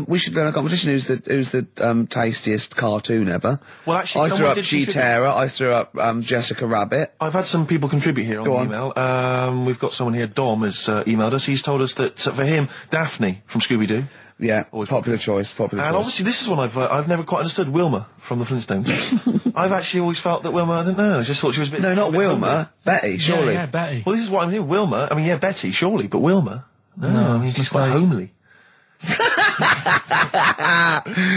we should go in a competition. Who's the tastiest cartoon ever? Well, actually, I threw up contribute. Cheetara. I threw up Jessica Rabbit. I've had some people contribute here on the email. We've got someone here. Dom has emailed us. He's told us that for him, Daphne from Scooby-Doo. Yeah, popular choice. And obviously, this is one I've never quite understood. Wilma from the Flintstones. I've actually always felt that Wilma. I don't know. I just thought she was a bit. No, not Wilma. Homely. Betty, surely. Yeah, Betty. Well, this is what I'm hearing. Wilma. I mean, yeah, Betty, surely, but Wilma. No, I mean, she's quite homely.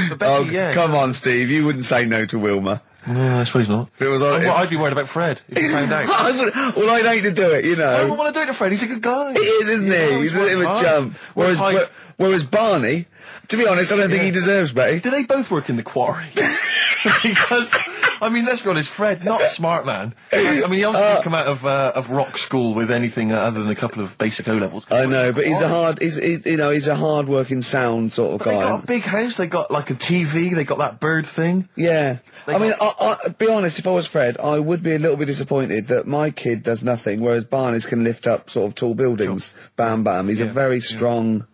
But Betty, come on, Steve. You wouldn't say no to Wilma. No, I suppose not. If it was I'd be worried about Fred if he found out. I'd hate to do it, you know. I wouldn't want to do it to Fred. He's a good guy. He is, isn't he? He's a bit of a chump. Whereas Barney, to be honest, I don't think he deserves Betty. Do they both work in the quarry? Because, I mean, let's be honest, Fred, not a smart man. I mean, he obviously didn't come out of rock school with anything other than a couple of basic O-levels. I know, but he's a hard-working, sound sort of guy. They got a big house, they got like a TV, they got that bird thing. Yeah. I be honest, if I was Fred, I would be a little bit disappointed that my kid does nothing, whereas Barney's can lift up sort of tall buildings. Sure. Bam, bam. He's a very strong...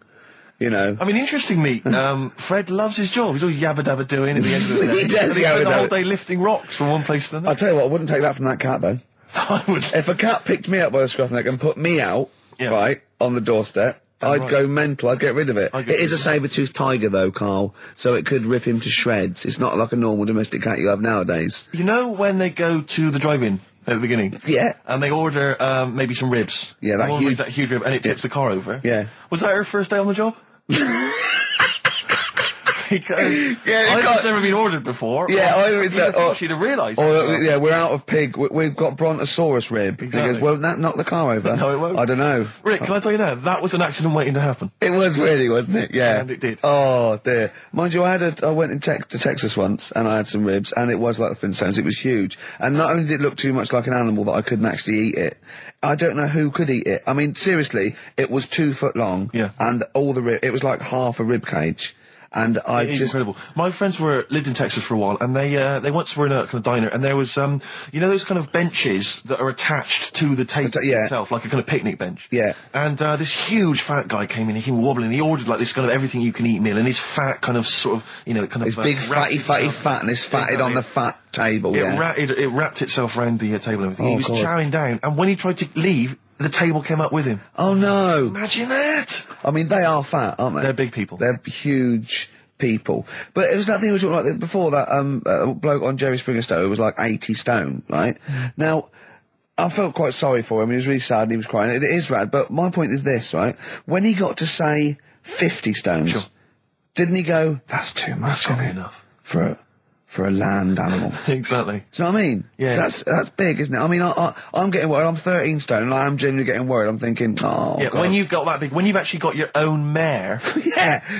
You know. I mean, interestingly, Fred loves his job. He's always yabba-dabba doing at the end of the day. He does spend the whole day lifting rocks from one place to another. I'll tell you what, I wouldn't take that from that cat, though. I would. If a cat picked me up by the scruff neck and put me out, right, on the doorstep, I'd go mental. I'd get rid of it. It is a saber-toothed tiger, though, Carl, so it could rip him to shreds. It's not like a normal domestic cat you have nowadays. You know when they go to the drive-in at the beginning? Yeah. And they order, maybe some ribs. Yeah, that huge rib, and it tips the car over. Yeah. Was that her first day on the job? Because I've never been ordered before. Yeah, either it's that, she'd have realised. Yeah, we're out of pig. We've got Brontosaurus rib. Exactly. He goes, won't that knock the car over? No, it won't. I don't know. Rick, can I tell you now? That was an accident waiting to happen. It was really, wasn't it? Yeah. And it did. Oh, dear. Mind you, I went to Texas once, and I had some ribs, and it was like the Flintstones. It was huge. And not only did it look too much like an animal that I couldn't actually eat it, I don't know who could eat it. I mean, seriously, it was 2 foot long. Yeah. And all the it was like half a rib cage. And It's incredible. My friends lived in Texas for a while, and they once were in a kind of diner, and there was, you know those kind of benches that are attached to the table itself, like a kind of picnic bench? Yeah. And, this huge fat guy came in, he came wobbling, he ordered like this kind of everything you can eat meal, and his fat kind of sort of, you know, kind of... His big fatty fat, and his fatted on the fat table, It wrapped itself around the table and everything. He was chowing down, and when he tried to leave, the table came up with him. Oh no! Imagine that! I mean, they are fat, aren't they? They're big people. They're huge people. But it was that thing we were talking about before, that bloke on Jerry Springer Show who was like 80 stone, right? Now, I felt quite sorry for him. He was really sad and he was crying. It is rad, but my point is this, right? When he got to say 50 stones, didn't he go, that's too much, That's enough. For a land animal. Exactly. Do you know what I mean? Yeah. That's big, isn't it? I mean, I'm getting worried. I'm 13 stone, and I'm genuinely getting worried. I'm thinking, oh, yeah, God. when you've got that big, when you've actually got your own mare.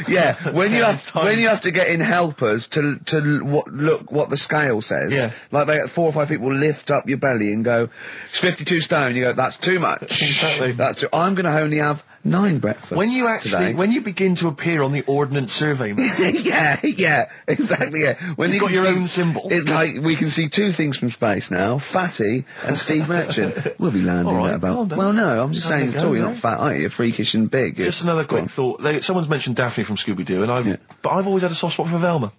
yeah. When you have to get in helpers to look what the scale says. Yeah. Like 4 or 5 people lift up your belly and go, it's 52 stone. You go, that's too much. Exactly. I'm going to only have 9 breakfasts when you begin to appear on the Ordnance Survey map. yeah, exactly, yeah. When you've got your own symbol. It's like, we can see 2 things from space now, Fatty and Steve Merchant. We'll be landing at about... Well, no, I'm just saying at all, you're not fat, are you? You're freakish and big. Just another quick thought. Someone's mentioned Daphne from Scooby-Doo, and but I've always had a soft spot for Velma.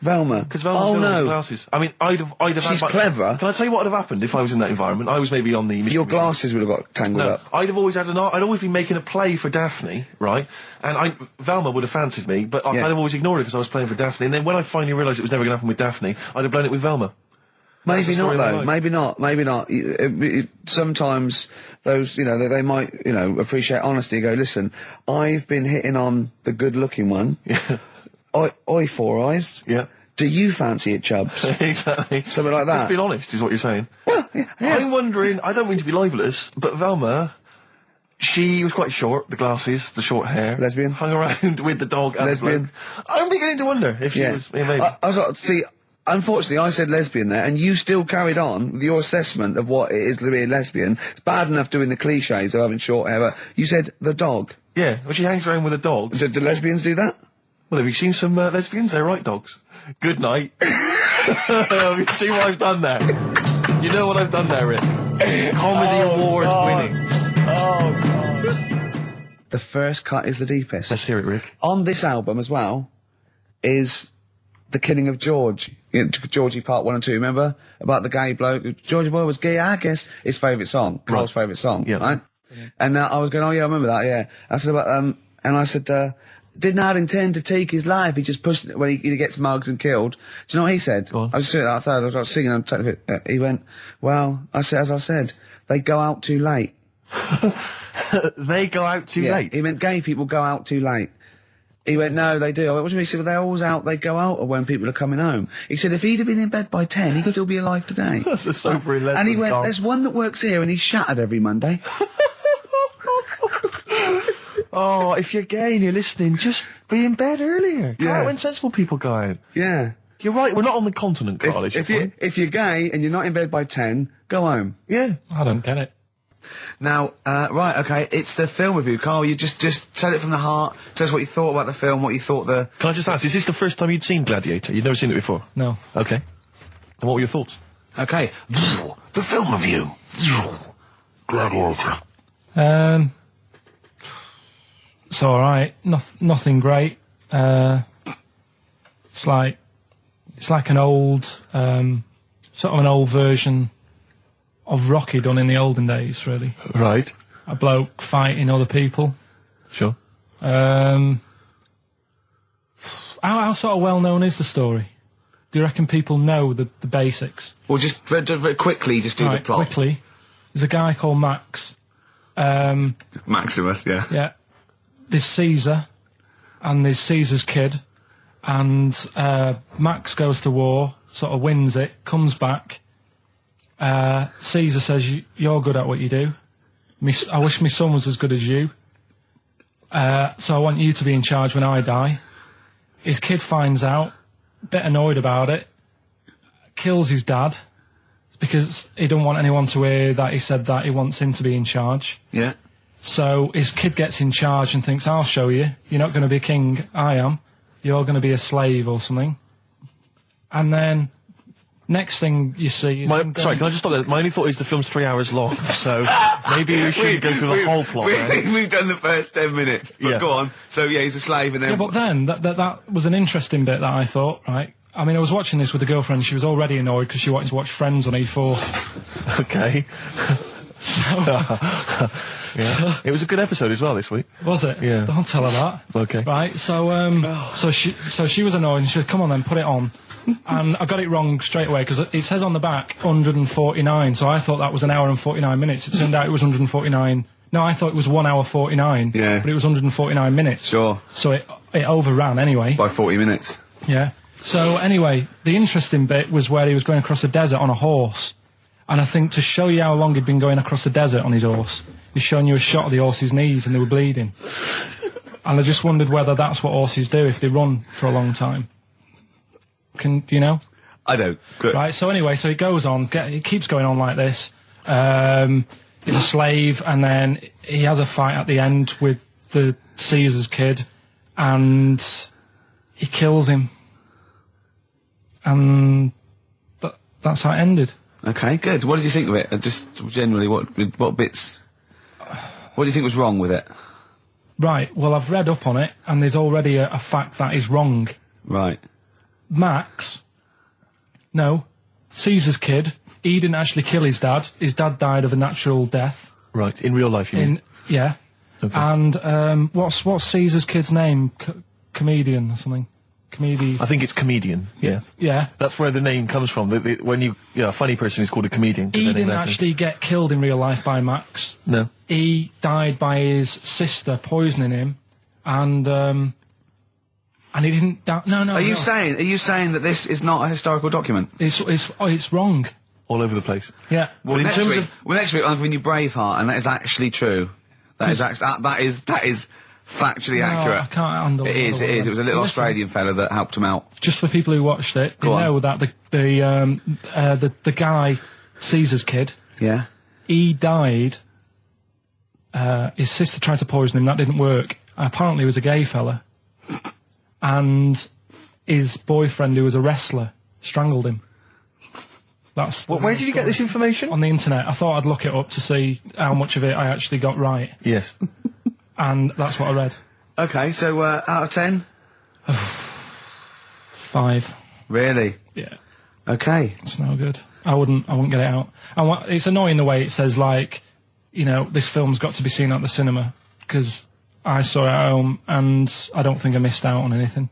Velma? Because Velma's got glasses. I mean, I'd have She's clever. Can I tell you what would have happened if I was in that environment? I was maybe on the... Your glasses would have got tangled up. I'd always been making a play for Daphne, right? And Velma would have fancied me, but I'd have always ignored it because I was playing for Daphne. And then when I finally realised it was never going to happen with Daphne, I'd have blown it with Velma. Maybe not, though. Maybe not. Sometimes those, you know, they might, you know, appreciate honesty and go, listen, I've been hitting on the good-looking one. Yeah. Oi, Four Eyes. Yeah. Do you fancy it, Chubbs? Exactly. Something like that. Let's be honest, is what you're saying. Well, yeah. I'm wondering, I don't mean to be libelous, but Velma, she was quite short, the glasses, the short hair. Lesbian. Hung around with the dog and lesbian. The bloke. I'm beginning to wonder if she was... Yeah, maybe. I was like, see, unfortunately, I said lesbian there, and you still carried on with your assessment of what it is to be a lesbian. It's bad enough doing the cliches of having short hair, but you said the dog. Yeah, well, she hangs around with a dog. So do lesbians do that? Well, have you seen some lesbians? They're right dogs. Good night. Have you seen what I've done there? You know what I've done there, Rick? Comedy award winning. Oh, God. the first cut is the deepest. Let's hear it, Rick. On this album as well is The Killing of George. You know, Georgie Part 1 and 2, remember? About the gay bloke. Georgie Boy was gay, I guess. His favourite song. Carl's favourite song, right? And I was going, oh yeah, I remember that, yeah. I said about, and I said, did not intend to take his life. He just pushed it when he gets mugged and killed. Do you know what he said? I was sitting outside, I was singing, he went, well, as I said, they go out too late. They go out too late? He meant gay people go out too late. He went, no, they do. I went, what do you mean? He said, well, they're always out, they go out when people are coming home. He said, if he'd have been in bed by 10, he'd still be alive today. That's a sobering lesson. And he went, Carl. there's one that works here and he's shattered every Monday. Oh, if you're gay and you're listening, just be in bed earlier. Yeah. When sensible people go out. Yeah. You're right, we're not on the continent, Carl. If you're gay and you're not in bed by 10, go home. Yeah. I don't get it. Now, right, okay, it's the film review. Carl, you just tell it from the heart. Tell us what you thought about the film, what you thought the... Can I just ask, is this the first time you'd seen Gladiator? You'd never seen it before? No. Okay. And what were your thoughts? Okay. The film review. Gladiator. It's alright. Nothing great. It's like an old, sort of an old version of Rocky done in the olden days, really. Right. A bloke fighting other people. Sure. How sort of well known is the story? Do you reckon people know the basics? Well, just very quickly, just do the plot. Quickly. There's a guy called Max. Maximus, yeah. Yeah. There's Caesar, and there's Caesar's kid, and Max goes to war, sort of wins it, comes back. Caesar says, you're good at what you do. I wish my son was as good as you. So I want you to be in charge when I die. His kid finds out, a bit annoyed about it, kills his dad, because he don't want anyone to hear that he said that he wants him to be in charge. Yeah. So his kid gets in charge and thinks, I'll show you. You're not going to be king, I am. You're going to be a slave or something. And then... next thing you see is... Sorry, can I just stop there? My only thought is the film's 3 hours long, so maybe we shouldn't go through the whole plot. We've done the first 10 minutes, but go on. So, yeah, he's a slave and then... Yeah, but then, that was an interesting bit that I thought, right? I mean, I was watching this with a girlfriend, she was already annoyed because she wanted to watch Friends on E4. Okay. Yeah. It was a good episode as well this week. Was it? Yeah. Don't tell her that. Okay. Right, so she was annoyed and she said, come on then, put it on. And I got it wrong straight away because it says on the back 149, so I thought that was an hour and 49 minutes. It turned out it was 149. No, I thought it was 1 hour 49. Yeah. But it was 149 minutes. Sure. So it overran anyway. By 40 minutes. Yeah. So anyway, the interesting bit was where he was going across the desert on a horse. And I think to show you how long he'd been going across the desert on his horse, he's showing you a shot of the horse's knees and they were bleeding. And I just wondered whether that's what horses do if they run for a long time. Do you know? I don't. Good. Right, so anyway, so he goes on, he keeps going on like this. He's a slave, and then he has a fight at the end with the Caesar's kid, and he kills him. And that's how it ended. Okay, good. What did you think of it? Just generally, what bits... what do you think was wrong with it? Right, well, I've read up on it, and there's already a fact that is wrong. Right. Caesar's kid, he didn't actually kill his dad. His dad died of a natural death. Right, in real life, you mean? Yeah. Okay. And, what's Caesar's kid's name? Comedian or something? I think it's comedian, yeah. Yeah. That's where the name comes from. When a funny person is called a comedian. He didn't actually get killed in real life by Max. No. He died by his sister poisoning him, and he didn't die. No. Are you saying that this is not a historical document? It's wrong. All over the place. Yeah. Well, next week I'm giving you Braveheart, and that is actually true. That is factually accurate. I can't handle it. It is. It was a little Australian fella that helped him out. Just for people who watched it, you know that the guy, Caesar's kid. Yeah. He died. His sister tried to poison him. That didn't work. Apparently, he was a gay fella, and his boyfriend, who was a wrestler, strangled him. Where did you get this information? On the internet. I thought I'd look it up to see how much of it I actually got right. Yes. and that's what I read. Okay, so out of 10? 5. Really? Yeah. Okay. It's no good. I wouldn't get it out. It's annoying the way it says, like, you know, this film's got to be seen at the cinema, because I saw it at home and I don't think I missed out on anything.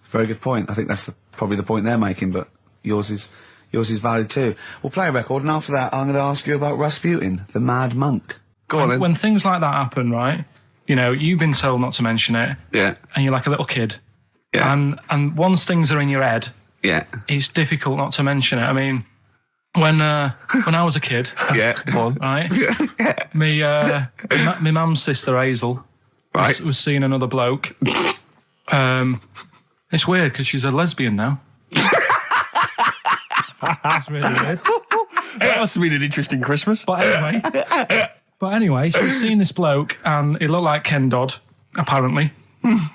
Very good point. I think that's probably the point they're making, but yours is valid too. We'll play a record, and after that I'm going to ask you about Rasputin, the Mad Monk. Go on then. When things like that happen, right, you know, you've been told not to mention it. Yeah. And you're like a little kid. Yeah. And once things are in your head, yeah, it's difficult not to mention it. I mean, when I was a kid, yeah, right, yeah. my mum's sister Hazel, right, was seeing another bloke. It's weird because she's a lesbian now. That's really weird. That must have been an interesting Christmas. But anyway, she was seeing this bloke, and he looked like Ken Dodd, apparently.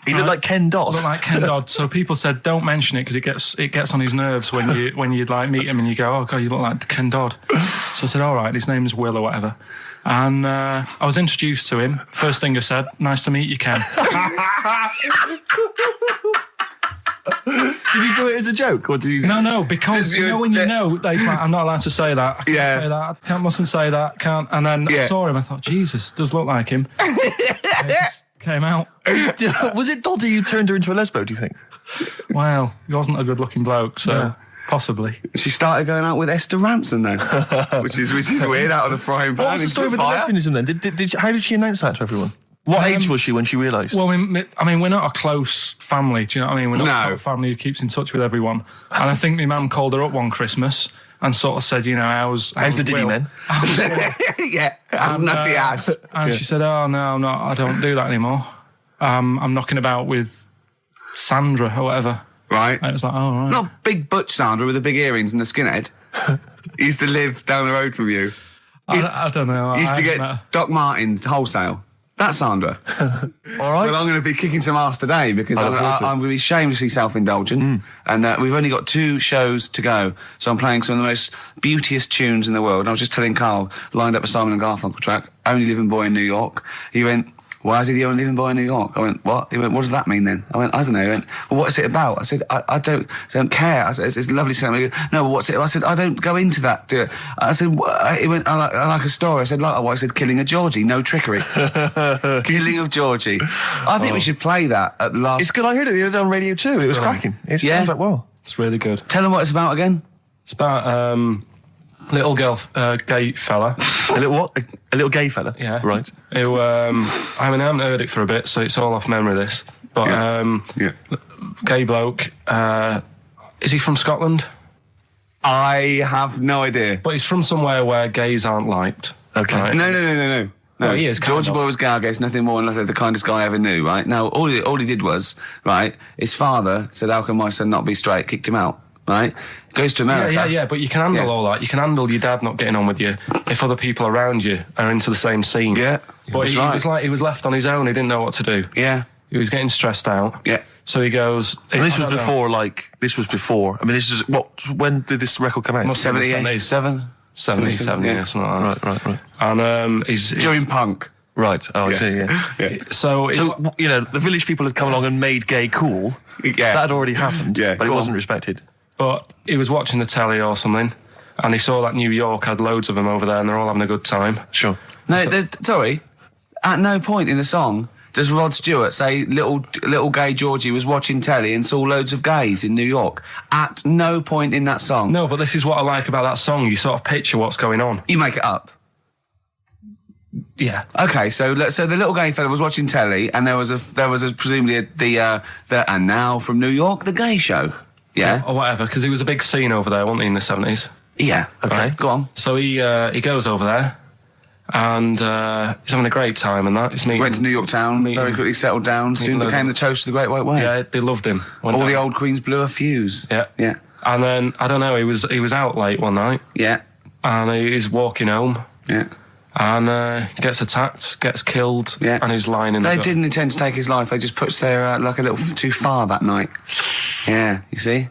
He looked like Ken Dodd. Looked like Ken Dodd. So people said, don't mention it because it gets on his nerves when you like meet him and you go, oh god, you look like Ken Dodd. So I said, all right, his name's Will or whatever. And I was introduced to him. First thing I said, nice to meet you, Ken. Did you do it as a joke, or did you? No, because you know when you know that he's like, I'm not allowed to say that. I can't say that. I mustn't say that. Can't. And then I saw him. I thought, Jesus, does look like him. It just came out. Was it Doddy who turned her into a lesbo? Do you think? Well, he wasn't a good-looking bloke, so possibly. She started going out with Esther Ranson then, which is weird. Out of the frying pan. What was the story with the lesbianism then? How did she announce that to everyone? What age was she when she realised? Well, I mean, we're not a close family, do you know what I mean? We're not a sort of family who keeps in touch with everyone. And I think my mum called her up one Christmas and sort of said, you know, how's the Diddy men? Yeah, how's Nutty Ash? And she said, oh, no, I don't do that anymore. I'm knocking about with Sandra or whatever. Right. And it was like, oh, right. Not big butch Sandra with the big earrings and the skinhead. He used to live down the road from you. I don't know. He used to get Doc Martens wholesale. That's Sandra. All right. Well, I'm going to be kicking some ass today because I'm going to be shamelessly self-indulgent. And we've only got 2 shows to go. So I'm playing some of the most beauteous tunes in the world. And I was just telling Carl, lined up a Simon & Garfunkel track, Only Living Boy in New York. He went, why is he the only living boy in New York? I went, what? He went, what does that mean then? I went, I don't know. He went, well, what's it about? I said, I don't care. I said, it's lovely song. He went, no, what's it? I said, I don't go into that. Do it. I said, he went, I like a story. I said, like what? I said, killing of Georgie, no trickery. Killing of Georgie. I think we should play that at the last. It's good. I heard it the other day on Radio 2. It was cracking. It sounds like, well. It's really good. Tell them what it's about again. It's about little girl, gay fella. A little what? A little gay fella? Yeah. Right. Who, I haven't heard it for a bit, so it's all off memory, this. But, gay bloke. Is he from Scotland? I have no idea. But he's from somewhere where gays aren't liked. Okay. Right? No. No, he is. Georgie Boy was Gargates, nothing more than the kindest guy I ever knew, right? Now, all he did was, right, his father said, how can my son not be straight? Kicked him out. Right? Goes to America. Yeah, but you can handle all that. You can handle your dad not getting on with you if other people around you are into the same scene. Yeah. But he was like, he was left on his own. He didn't know what to do. Yeah. He was getting stressed out. Yeah. So he goes... And this was before. I mean, this is... when did this record come out? 77? 77, yeah, something like that. Right. And he's... During punk. Right. Oh, I see, yeah. So, you know, the village people had come along and made gay cool. Yeah. That had already happened. Yeah. But it wasn't respected. But he was watching the telly or something, and he saw that New York had loads of them over there, and they're all having a good time. Sure. No, sorry. At no point in the song does Rod Stewart say little gay Georgie was watching telly and saw loads of gays in New York. At no point in that song. No, but this is what I like about that song. You sort of picture what's going on. You make it up. Yeah. Okay, so the little gay fella was watching telly, and there was presumably the and now from New York, the gay show. Yeah. Or whatever, because it was a big scene over there, wasn't he, in the 70s? Yeah. Okay. Right. Go on. So he goes over there, and he's having a great time and that. He's meeting... Went to New York town, very quickly settled down, soon became the toast of the Great White Way. Yeah, they loved him. All the old queens blew a fuse. Yeah. Yeah. And then, I don't know, he was out late one night. Yeah. And he's walking home. Yeah. And gets attacked, gets killed, and he's lying in the... They didn't intend to take his life, they just pushed their luck a little too far that night. Yeah, you see?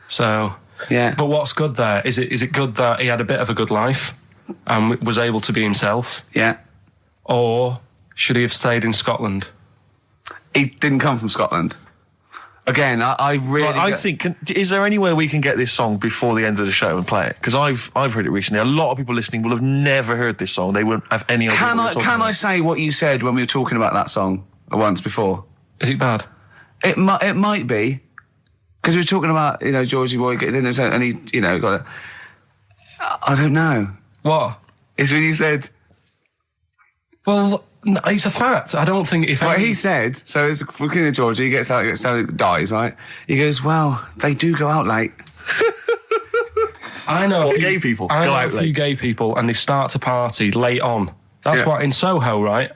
So... Yeah. But what's good there? Is it good that he had a bit of a good life and was able to be himself? Yeah. Or should he have stayed in Scotland? He didn't come from Scotland. Again, I really... Well, I think, is there any way we can get this song before the end of the show and play it? Because I've heard it recently. A lot of people listening will have never heard this song. They won't have any idea what we're talking about. I say what you said when we were talking about that song once before? Is it bad? It might be. Because we were talking about, Georgie Boy, and he, got it. I don't know. What? It's when you said... Well, no, it's a fact. I don't think if... Well, he said, so it's looking at Georgie, he gets out, dies, right? He goes, well, they do go out late. I know. Gay people I go know out a few late. gay people, and they start to party late on. That's why in Soho, right?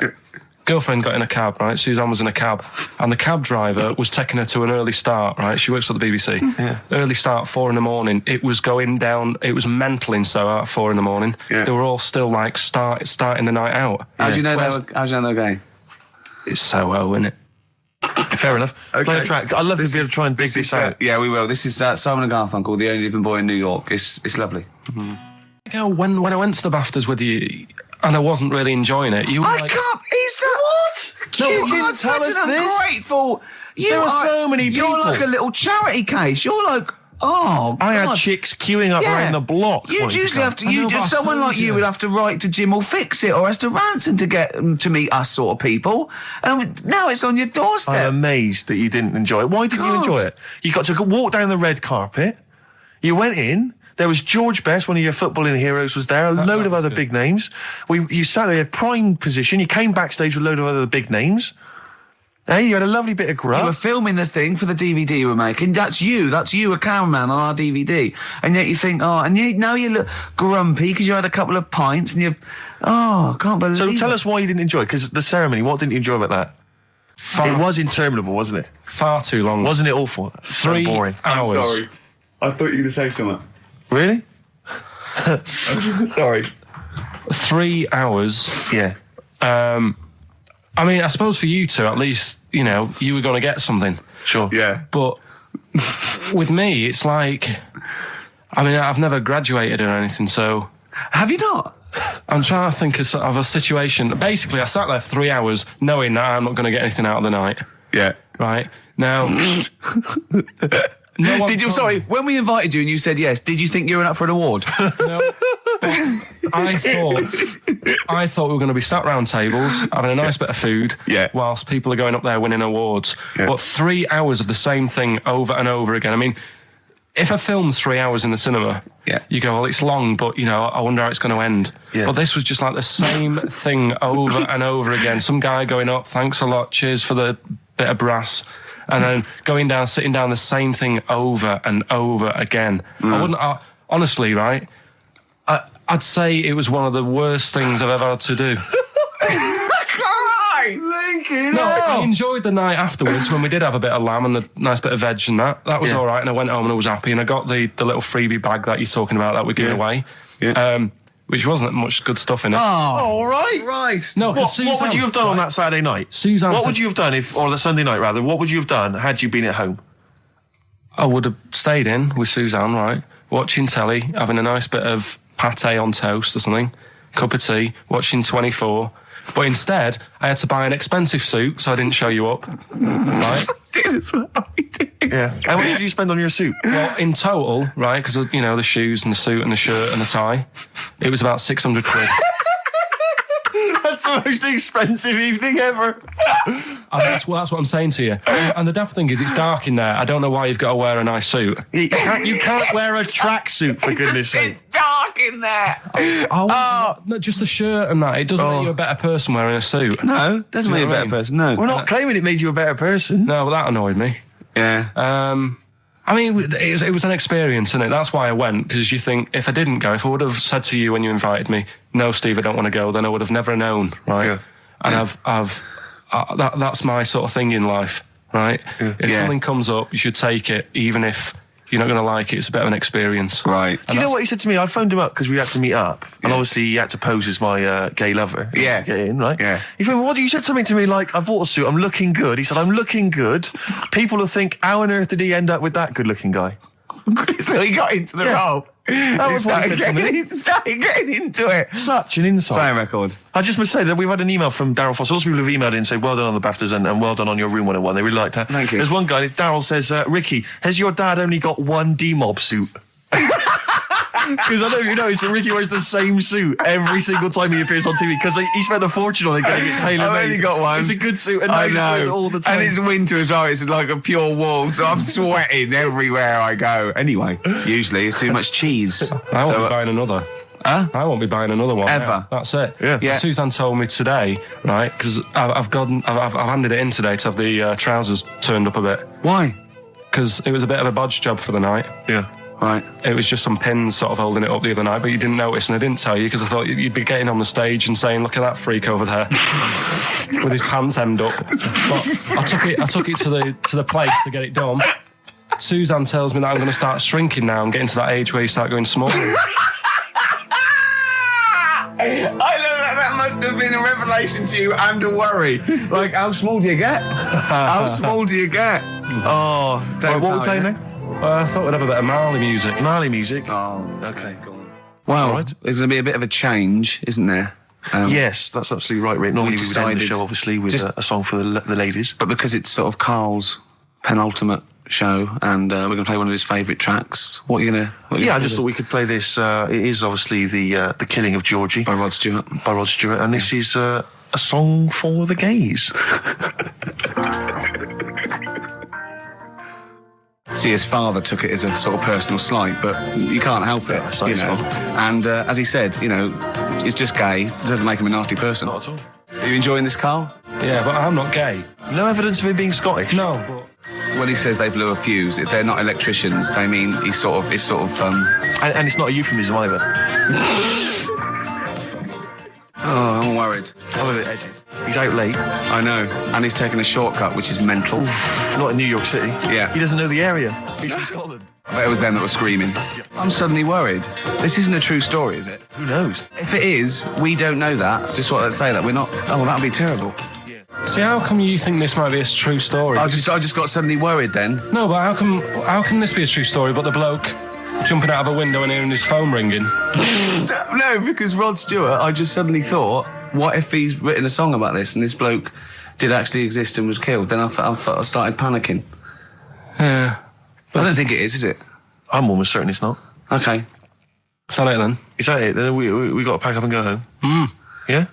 Girlfriend got in a cab, right? Suzanne was in a cab, and the cab driver was taking her to an early start, right? She works at the BBC. Yeah. Early start, 4 a.m. It was going down. It was mental in Soho at 4 a.m. Yeah. They were all still like starting the night out. How do you know they're gay? It's Soho, isn't it? Fair enough. Okay. Play a track. I'd love to be able to try and dig this out. Yeah, we will. This is Simon & Garfunkel, The Only Living Boy in New York. It's lovely. When I went to the BAFTAs with you, and I wasn't really enjoying it, you were like... What? No, You you are didn't such tell us an this. ungrateful... There are so many You're people. like a little charity case. You're like... Oh, I had God. chicks queuing up Yeah. around the block. You'd wanting usually come. have to... I know, but I someone told like you you. would have to write to Jim or Fix It or Esther Ranson to get them to meet us sort of people. And now it's on your doorstep. I'm amazed that you didn't enjoy it. Why didn't you God. enjoy it? You got to walk down the red carpet. You went in. There was George Best, one of your footballing heroes, was there. A load of other big names. You sat there in prime position. You came backstage with a load of other big names. Hey, you had a lovely bit of You were grub. filming this thing for the DVD you were making. That's you, a cameraman on our DVD. And yet you think, now you look grumpy because you had a couple of pints and you... I can't believe So it. tell us why you didn't enjoy it, because the ceremony, what didn't you enjoy about that? It was interminable, wasn't it? Far too long. Wasn't it awful? 3 So boring. hours. I thought you were going to say something. Really? Sorry. 3 hours. Yeah. I mean, I suppose for you two, at least, you were going to get something. Sure. Yeah. But with me, it's like... I mean, I've never graduated or anything, so... Have you not? I'm trying to think of a situation. Basically, I sat there for 3 hours knowing that I'm not going to get anything out of the night. Yeah. Right? Now... no one Did you? told Sorry, me. when we invited you and you said yes, did you think you were up for an award? No, but I thought we were going to be sat round tables having a nice bit of food, whilst people are going up there winning awards. Yeah. But 3 hours of the same thing over and over again. I mean, if a film's 3 hours in the cinema, you go, well, it's long, but I wonder how it's going to end. Yeah. But this was just like the same thing over and over again. Some guy going up, thanks a lot, cheers for the bit of brass. And then going down, sitting down, the same thing over and over again. Honestly, right? I'd say it was one of the worst things I've ever had to do. Lincoln, I enjoyed the night afterwards when we did have a bit of lamb and a nice bit of veg and that. That was all right, and I went home and I was happy, and I got the little freebie bag that you're talking about that we're giving away. Yeah. Which wasn't much good stuff in it. Oh, all right. Right. No, What would you have done on that Saturday night? Suzanne What said- would you have done or the Sunday night rather? What would you have done had you been at home? I would have stayed in with Suzanne, right? Watching telly, having a nice bit of pate on toast or something, cup of tea, watching 24. But instead, I had to buy an expensive suit so I didn't show you up, right? Yeah. How much did you spend on your suit? Well, in total, right, because, the shoes and the suit and the shirt and the tie, it was about 600 quid. That's the most expensive evening ever. And that's what I'm saying to you. And the daft thing is, it's dark in there. I don't know why you've got to wear a nice suit. You can't wear a tracksuit, for goodness sake. It's dark in there. No, just the shirt and that. It doesn't make you a better person wearing a suit. No, doesn't Do make you you know a what I better mean? person. No. We're not claiming it made you a better person. No, but that annoyed me. Yeah. I mean, it was an experience, innit? That's why I went, because you think, if I didn't go, if I would have said to you when you invited me, no, Steve, I don't want to go, then I would have never known, right? Yeah. And that's my sort of thing in life, right? If something comes up, you should take it, even if you're not going to like it. It's a bit of an experience. Right. Do you know what he said to me? I phoned him up because we had to meet up, and obviously he had to pose as my gay lover. Yeah. To get in, right? Yeah. He phoned me, you said something to me like, I bought a suit, I'm looking good. He said, I'm looking good. People will think, how on earth did he end up with that good-looking guy? So he got into the role. That was what he said to me. He started getting into it. Such an insight. Play a record. I just must say that we've had an email from Daryl Foss. Lots of people have emailed in and said, well done on the BAFTAs and well done on your Room 101. They really liked that. Thank you. There's one guy, and it's Daryl says, Ricky, has your dad only got one D-Mob suit? Because I don't know if you noticed, but Ricky wears the same suit every single time he appears on TV because he spent a fortune on it getting it tailor-made. I've only got one. It's a good suit, and I he wears it know. all the time. And it's winter as well. It's like a pure wool, so I'm sweating everywhere I go. Anyway, usually it's too much cheese. I won't be buying another. Huh? I won't be buying another one. Ever. Yeah, that's it. Yeah. Suzanne told me today, right, because I've handed it in today to have the trousers turned up a bit. Why? Because it was a bit of a bodge job for the night. Yeah. Right. It was just some pins sort of holding it up the other night, but you didn't notice, and I didn't tell you because I thought you'd be getting on the stage and saying, "Look at that freak over there with his pants hemmed up." But I took it to the place to get it done. Suzanne tells me that I'm going to start shrinking now and getting to that age where you start going smaller. I love that must have been a revelation to you and a worry. Like, how small do you get? How small do you get? Oh, Don't what are we know, playing yeah. now? I thought we'd have a bit of Marley music. Marley music. Oh, Okay, go on. well, All right. there's going to be a bit of a change, isn't there? Yes, that's absolutely right, Rick. Normally we would end the decided show, obviously, with just- a song for the ladies. But because it's sort of Karl's penultimate show, and we're going to play one of his favourite tracks, what are you going to... Yeah, I just thought we could play this. It is obviously the Killing of Georgie By Rod Stewart. by Rod Stewart, and this is a song for the gays. See, his father took it as a sort of personal slight, but you can't help it, it's not you his know. fault. And as he said, you know, it's just gay. It doesn't make him a nasty person. Not at all. Are you enjoying this, Karl? Yeah, but I'm not gay. No evidence of him being Scottish. No, but When he says they blew a fuse, if they're not electricians, they mean and it's not a euphemism either. Oh, I'm worried. I'm a bit edgy. He's out late. I know. And he's taken a shortcut, which is mental. Not in New York City. Yeah. He doesn't know the area. He's from Scotland. I bet it was them that were screaming. I'm suddenly worried. This isn't a true story, is it? Who knows? If it is, we don't know that. Just want to say that we're not... Oh, well, that'd be terrible. see, how come you think this might be a true story? I just got suddenly worried then. No, but how can this be a true story? But the bloke jumping out of a window and hearing his phone ringing. No, because Rod Stewart, I just suddenly thought, what if he's written a song about this and this bloke did actually exist and was killed? Then I started panicking. Yeah. I don't think it is it? I'm almost certain it's not. Okay. Is that it then? Is that it? Then we got to pack up and go home. Yeah?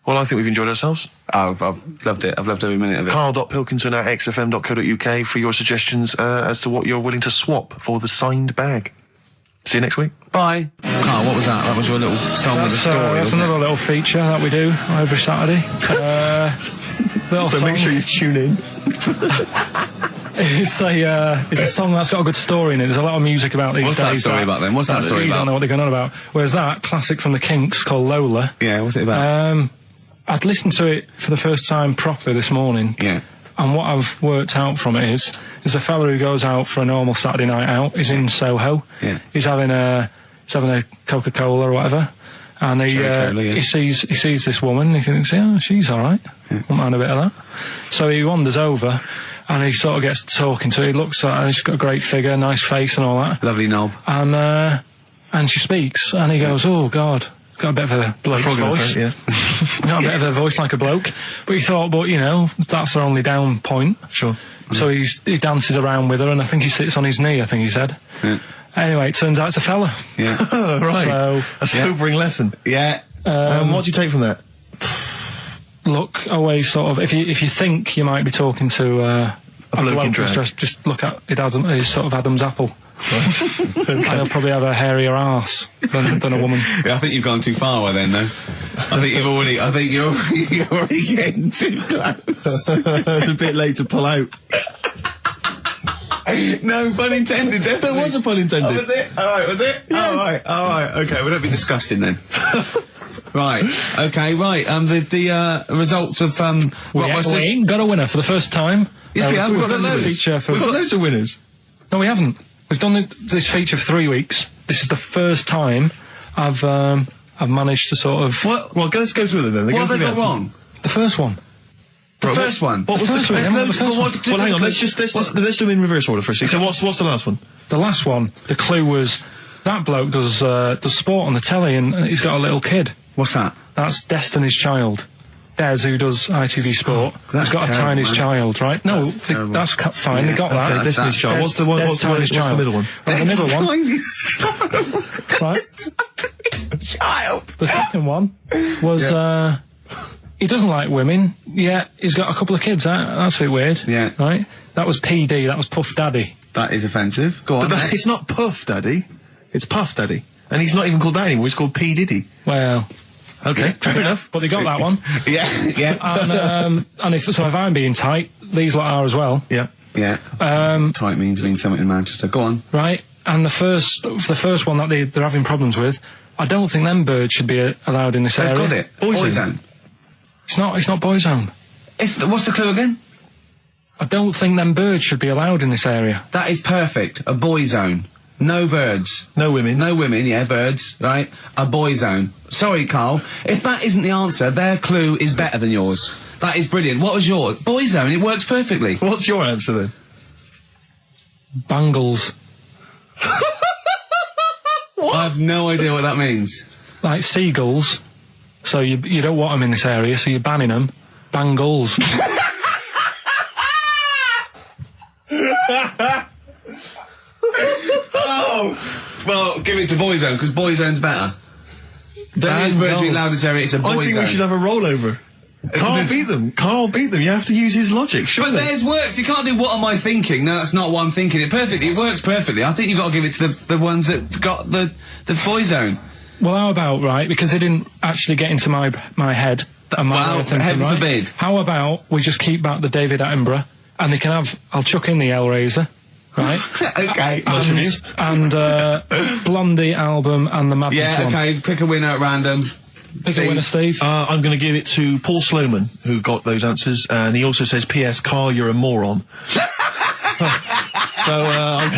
Well, I think we've enjoyed ourselves. Oh, I've loved it. I've loved every minute of it. Karl.Pilkington@xfm.co.uk for your suggestions as to what you're willing to swap for the signed bag. See you next week. Bye. Karl, what was that? That was your little song with a story, That's wasn't another little feature that we do every Saturday. Little So make song. sure you tune in. It's a song that's got a good story in it. There's a lot of music about these What's days. that story about then? What's that story You about? don't know what they're going on about. Whereas that classic from the Kinks called Lola. Yeah, what's it about? I'd listened to it for the first time properly this morning. Yeah. And what I've worked out from it is a fella who goes out for a normal Saturday night out. He's in Soho. Yeah. He's having a Coca-Cola or whatever. And Cherry-Cola, yeah. he sees this woman. He thinks, oh, she's all right. Won't mind a bit of that. So he wanders over, and he sort of gets talking to her. He looks at her. She's got a great figure, nice face, and all that. Lovely knob. And she speaks, and he goes, "Oh God." Got a bit of a bloke's voice. Yeah. Got a bit of a voice like a bloke. But he thought, but, you know, that's her only down point. Sure. So he dances around with her, and I think he sits on his knee, I think he said. Yeah. Anyway, it turns out it's a fella. Yeah. Right. So, A sobering lesson. Yeah. What do you take from that? look, always sort of, if you think you might be talking to a bloke in drag. just look at his sort of Adam's apple. And he'll probably have a hairier arse than a woman. Yeah, I think you've gone too far then, though. I think you're already getting too close. It's a bit late to pull out. No pun intended, definitely. There was a pun intended. Oh, was it? Alright, was it? Yes. Alright, okay, we don't be disgusting then. Right, okay, right, the results of, We ain't got a winner for the first time. Yes, we have. We've We've got done this loads. feature for... We've got loads of winners. No, we haven't. We've done this feature for 3 weeks. This is the first time I've managed to sort of... What? Well, let's go through them then. what have they got wrong? The first one. The first one? What was The first one, the the first one. hang on, let's do them in reverse order first. So what's the last one? The last one, the clue was That bloke does sport on the telly, and he's got a little kid. What's that? That's Destiny's Child. Des, who does ITV Sport, that's has got terrible, a Tiny's man. Child, right? No, that's fine. They got that. Okay, Destiny's Child. Des- What's the one? Des What's the middle one? Right, the middle one. Right. Child. The second one was he doesn't like women. Yeah, he's got a couple of kids. That's a bit weird. Yeah. Right. That was PD. That was Puff Daddy. That is offensive. Go on. But it's not Puff Daddy. It's Puff Daddy. And he's not even called that anymore. He's called P. Diddy. Well, Okay, fair enough. but they got that one. yeah. And if I'm being tight, these lot are as well. Yeah. Yeah. Tight means something in Manchester. Go on. Right. And the first one that they're having problems with, I don't think them birds should be allowed in this They've area. got it. Boyzone. It's not Boyzone. What's the clue again? I don't think them birds should be allowed in this area. That is perfect. A boy zone. No birds. No women. No women, yeah, birds, right? A boy zone. Sorry, Carl. If that isn't the answer, their clue is better than yours. That is brilliant. What was yours? Boy zone, it works perfectly. What's your answer then? Bangles. I have no idea what that means. Like seagulls. So you don't want them in this area, so you're banning them. Bangles. Oh! Well, give it to boy zone, because boy zone's better. Don't use birds to be allowed in this area, it's a boy I think zone. we should have a rollover. Carl beat them. Carl beat them. You have to use his logic, But surely. theirs works. You can't do what am I thinking. No, that's not what I'm thinking. It perfectly. It works perfectly. I think you've got to give it to the ones that got the boy zone. Well, how about, right, because they didn't actually get into my head and my Well, way of thinking, heaven right? forbid. How about we just keep back the David Attenborough, and they can have, I'll chuck in the Hellraiser, right? Okay. And Blondie album and the Madness Yeah, one. okay. Pick a winner at random. Pick a winner, Steve. I'm going to give it to Paul Sloman, who got those answers, and he also says, P.S. Carl, you're a moron. So, I'm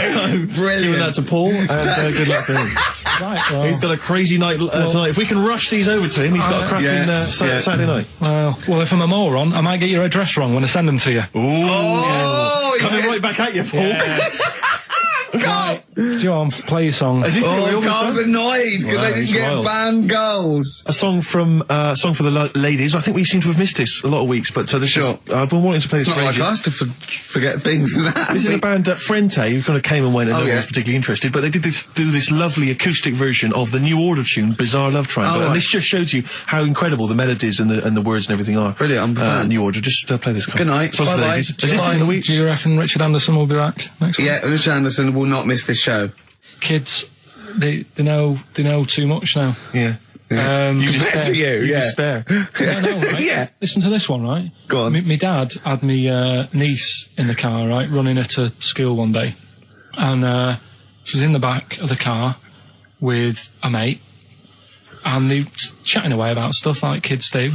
giving that to Paul, and good luck to him. Right, well, He's got a crazy night tonight. If we can rush these over to him, he's got a cracking Saturday night. well, if I'm a moron, I might get your address wrong when I send them to you. Oh, Coming right back at you, Paul. Yes. Right, John, play your song. Is this what we Oh, almost Carl's done? annoyed because Wow, they he's didn't get wild. banned goals. A song for the ladies. I think we seem to have missed this a lot of weeks, but there's Sure. just, I've been wanting to play this It's for not like ages. us to forget things like that. This is a band, Frente, who kind of came and went and no one yeah. was particularly interested, but they did this lovely acoustic version of the New Order tune, Bizarre Love Triangle, Oh, and right. this just shows you how incredible the melodies and the words and everything are. Brilliant, I'm a fan. New Order, just play this. Good night. Songs for the Bye-bye. ladies. Is this Bye. in the week? Do you reckon Richard Anderson will be back next week? Yeah, Richard Anderson will not miss this show. Kids, they know too much now. Yeah. You Compared to you, yeah. Despair. I know, right? Yeah. Listen to this one, right? Go on. My dad had me niece in the car, right, running her to school one day, and she was in the back of the car with a mate, and they were chatting away about stuff like kids do.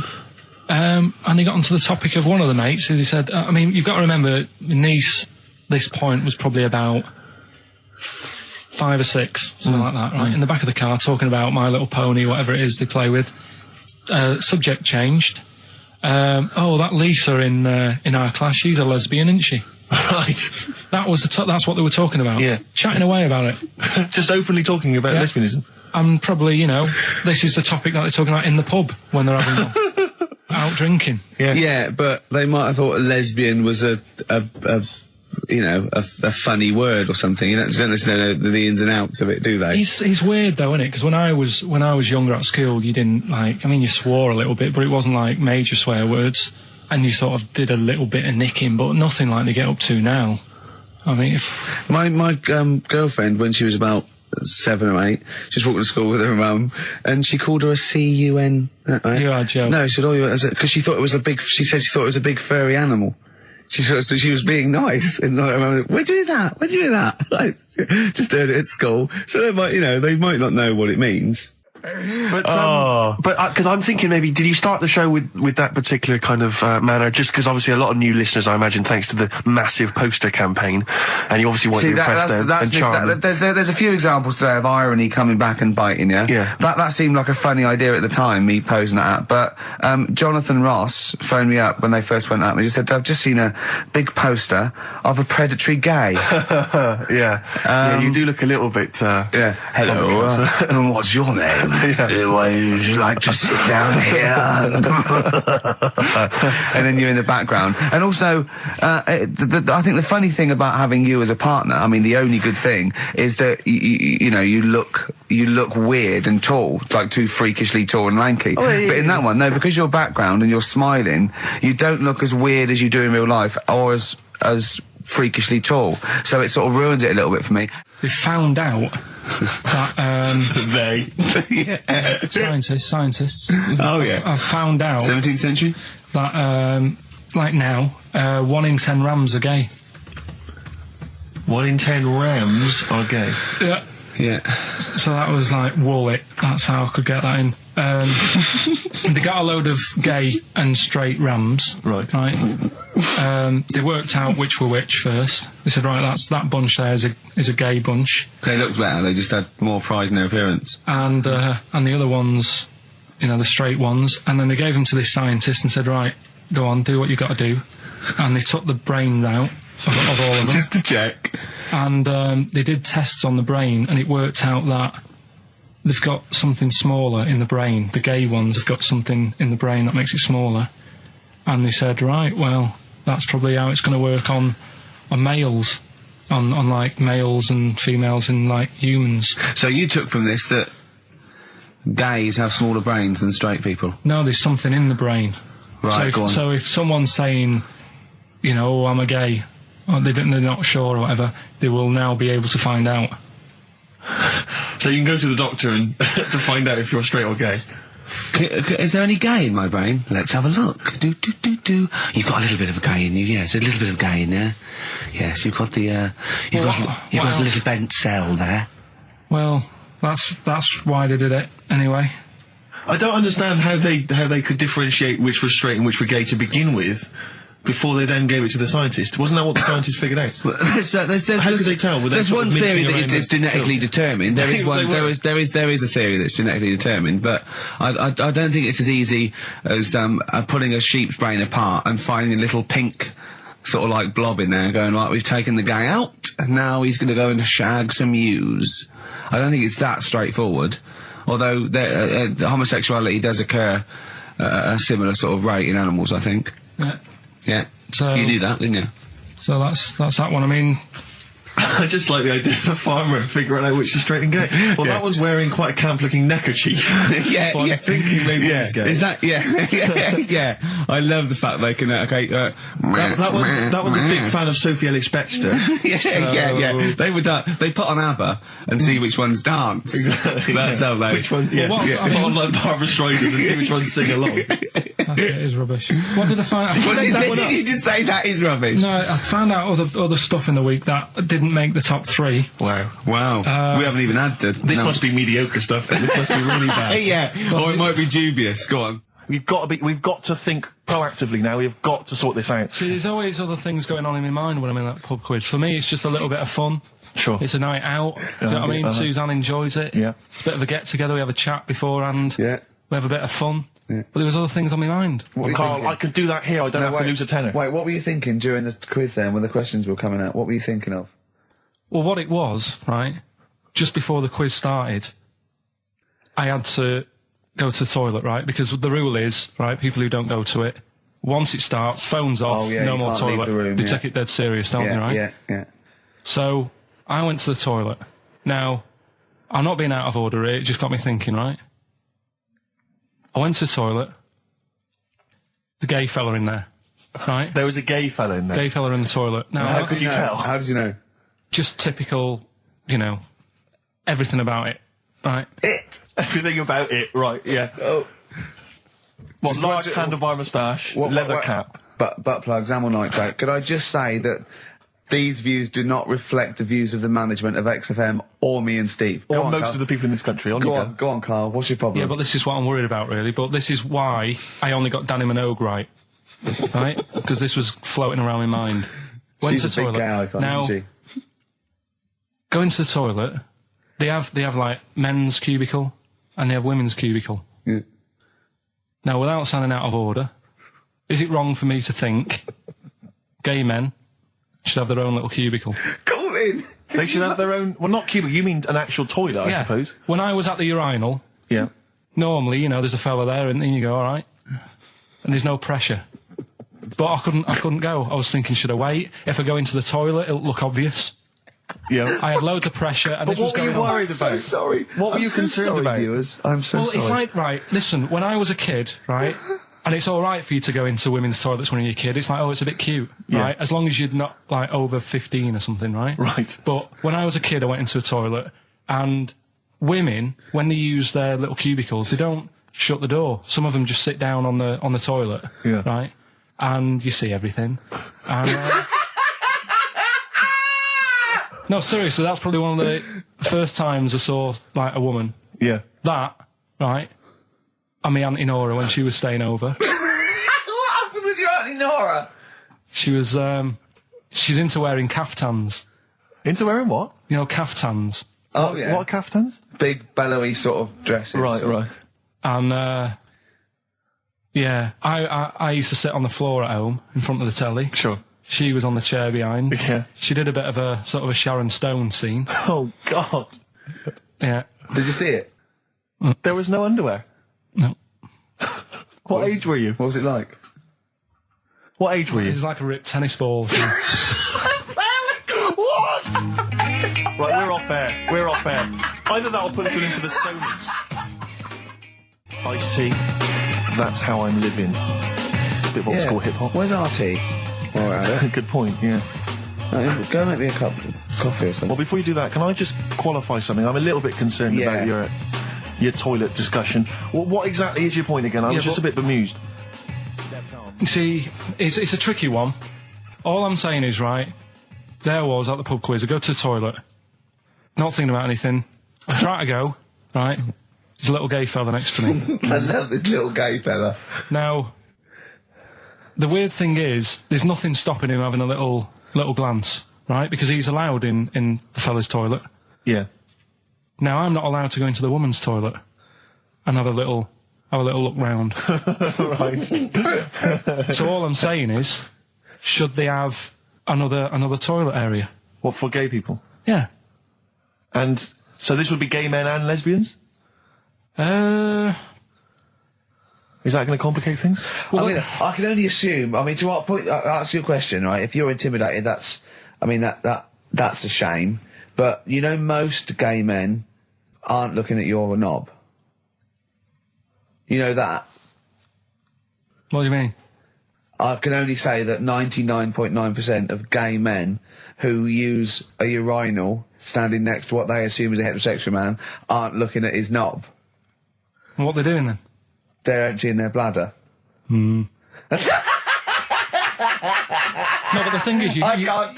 And they got onto the topic of one of the mates, who they said, I mean, you've got to remember, my niece, this point was probably about 5 or 6, something like that, right? In the back of the car, talking about My Little Pony, whatever it is they play with. Subject changed. That Lisa in our class, she's a lesbian, isn't she? Right. That was that's what they were talking about. Yeah. Chatting away about it. Just openly talking about Yeah. lesbianism. And probably, this is the topic that they're talking about in the pub when they're having out drinking. Yeah. Yeah, but they might have thought a lesbian was a funny word or something. You don't necessarily know the ins and outs of it, do they? He's weird though, isn't it? Because when I was younger at school, you didn't you swore a little bit, but it wasn't like major swear words, and you sort of did a little bit of nicking, but nothing like they get up to now. I mean, if My girlfriend, when she was about 7 or 8, she was walking to school with her mum, and she called her a C-U-N. Right? You are joking. No, she said, because she thought it was she said she thought it was a big furry animal. So she was being nice, and I remember, where'd you do that? Where'd you do that? Like, just heard it at school. So they might not know what it means. But because I'm thinking maybe, did you start the show with that particular kind of manner? Just because obviously a lot of new listeners, I imagine, thanks to the massive poster campaign, and you obviously want to impress them and charm them. There's a few examples there of irony coming back and biting you. Yeah. That seemed like a funny idea at the time, me posing that. But Jonathan Ross phoned me up when they first went up and he just said, I've just seen a big poster of a predatory gay. Yeah, you do look a little bit. Yeah. Hello. What's your name? Would you like to sit down here? And then you're in the background. And also, I think the funny thing about having you as a partner, I mean, the only good thing is that you know, you look weird and tall, like too freakishly tall and lanky. But in that one, no, because your background and you're smiling, you don't look as weird as you do in real life, or as freakishly tall. So it sort of ruins it a little bit for me. They found out that scientists. Oh yeah. I've found out 17th century that like now, 1 in 10 rams are gay. 1 in 10 rams are gay. Yeah. Yeah. So that was like wallet. That's how I could get that in. They got a load of gay and straight rams. Right. They worked out which were which first. They said, right, that bunch there is a gay bunch. They looked better. They just had more pride in their appearance. And the other ones, you know, the straight ones. And then they gave them to this scientist and said, right, go on, do what you got to do. And they took the brains out of all of them. Just to check. And they did tests on the brain, and it worked out that they've got something smaller in the brain. The gay ones have got something in the brain that makes it smaller. And they said, right, well, that's probably how it's going to work on males, on like males and females and like humans. So you took from this that gays have smaller brains than straight people? No, there's something in the brain. Right, So if someone's saying, you know, oh, I'm a gay, or they're not sure or whatever, they will now be able to find out. So you can go to the doctor and to find out if you're straight or gay. Is there any gay in my brain? Let's have a look. Do. You've got a little bit of a gay in you, yes. A little bit of gay in there. Yes, you've got the, you've got a little bent cell there. Well, that's why they did it, anyway. I don't understand how they could differentiate which was straight and which were gay to begin with, before they then gave it to the scientist. Wasn't that what the scientists figured out? How could they tell? There's one theory that it's genetically determined. There is one. There is a theory that's genetically determined, but I don't think it's as easy as pulling a sheep's brain apart and finding a little pink sort of like blob in there and going, right, we've taken the guy out and now he's going to go and shag some ewes. I don't think it's that straightforward. Although homosexuality does occur at a similar sort of rate in animals, I think. Yeah. Yeah. So you knew that, didn't you? So that's that one. I mean, I just like the idea of the farmer figuring out which is straight and gay. Well, that one's wearing quite a camp-looking neckerchief. So I'm thinking maybe he's gay. Is that? Yeah. I love the fact they can. That one's a big fan of Sophie Ellis-Bextor. Yeah. They would. They put on ABBA and see which ones dance. Exactly. That's how they. Which one? Yeah. Put on like Barbara Streisand and see which ones sing along. That is rubbish. What did I find out? Did you just say that is rubbish? No, I found out other stuff in the week that didn't make the top 3. Wow. We haven't even had to. This must be mediocre stuff. This must be really bad. Yeah. Or it might be dubious. Go on. We've got to think proactively now. We've got to sort this out. See, there's always other things going on in my mind when I'm in that pub quiz. For me, it's just a little bit of fun. Sure. It's a night out. You know what I mean? Suzanne enjoys it. Yeah. It's a bit of a get-together. We have a chat beforehand. Yeah. We have a bit of fun. Yeah. But there was other things on my mind. Well, Carl, I can do that here. I don't have to lose a tenner. Wait, what were you thinking during the quiz then, when the questions were coming out? What were you thinking of? Well, what it was, right, just before the quiz started, I had to go to the toilet, right, because the rule is, right, people who don't go to it, once it starts, phones off, no more toilet. They take it dead serious, don't they, right? Yeah. So, I went to the toilet. Now, I'm not being out of order here, it just got me thinking, right? I went to the toilet, the gay fella in there, right? There was a gay fella in there. Gay fella in the toilet. Now, how could you tell? How did you know? Just typical, you know, everything about it, right? Everything about it, right, yeah. Oh. What, large handlebar moustache, leather cap. Butt plugs, amyl nitrate. Could I just say that These views do not reflect the views of the management of XFM or me and Steve. Or Go on, most Carl. of the people in this country. Go on, Carl. What's your problem? Yeah, but this is what I'm worried about, really. But this is why I only got Danny Minogue right. Right? Because this was floating around my mind. Went She's to a the big toilet. gay icon, Now, isn't she? go into the toilet. They have like men's cubicle and they have women's cubicle. Yeah. Now, without sounding out of order, is it wrong for me to think gay men should have their own little cubicle? Call in. They should have their own... Well, not cubicle. You mean an actual toilet, I suppose. When I was at the urinal, Yeah. normally, you know, there's a fella there and then you go, all right. And there's no pressure. But I couldn't go. I was thinking, should I wait? If I go into the toilet, it'll look obvious. Yeah. I had loads of pressure and this was what were going you on. worried about? I'm so sorry. What were I'm you so concerned sorry, about? viewers? I'm so Well, sorry. it's like, right, listen, when I was a kid, right, and it's all right for you to go into women's toilets when you're a kid, it's like, oh, it's a bit cute, Yeah. right, as long as you're not, like, over 15 or something, right? Right. But when I was a kid, I went into a toilet, and women, when they use their little cubicles, they don't shut the door. Some of them just sit down on the toilet, Yeah. right, and you see everything. And, no, seriously, that's probably one of the first times I saw, like, a woman. Yeah. That, right, and my Auntie Nora when she was staying over. What happened with your Auntie Nora? She was, she's into wearing caftans. Into wearing what? You know, caftans. Oh, yeah. What are caftans? Big, bellowy sort of dresses. Right. And, yeah, I used to sit on the floor at home in front of the telly. Sure. She was on the chair behind. Yeah. She did a bit of a sort of a Sharon Stone scene. Oh, God. Yeah. Did you see it? There was no underwear. No. What age were you? What was it like? What age were It you? was like a ripped tennis ball. What? Right, we're off air. We're off air. Either that or put us in for the Sonys. Ice-T. That's how I'm living. Bit of old school hip-hop. Where's RT? All right. Good point, yeah. Go make me a cup of coffee or something. Well, before you do that, can I just qualify something? I'm a little bit concerned Yeah. about your toilet discussion. What exactly is your point again? I was just a bit bemused. You see, it's a tricky one. All I'm saying is, right, there I was at the pub quiz. I go to the toilet, not thinking about anything. I try to go, right, there's a little gay fella next to me. I love this little gay fella. Now, the weird thing is, there's nothing stopping him having a little glance, right, because he's allowed in the fella's toilet. Yeah. Now, I'm not allowed to go into the woman's toilet and have a little look round. Right. So all I'm saying is, should they have another toilet area? What, for gay people? Yeah. And so this would be gay men and lesbians? Is that going to complicate things? I mean, I can only assume. I mean, to what point? That's your question, right? If you're intimidated, that's a shame. But you know, most gay men aren't looking at your knob. You know that. What do you mean? I can only say that 99.9% of gay men who use a urinal standing next to what they assume is a heterosexual man aren't looking at his knob. What they're doing then? They're emptying their bladder. No, but the thing is, I can't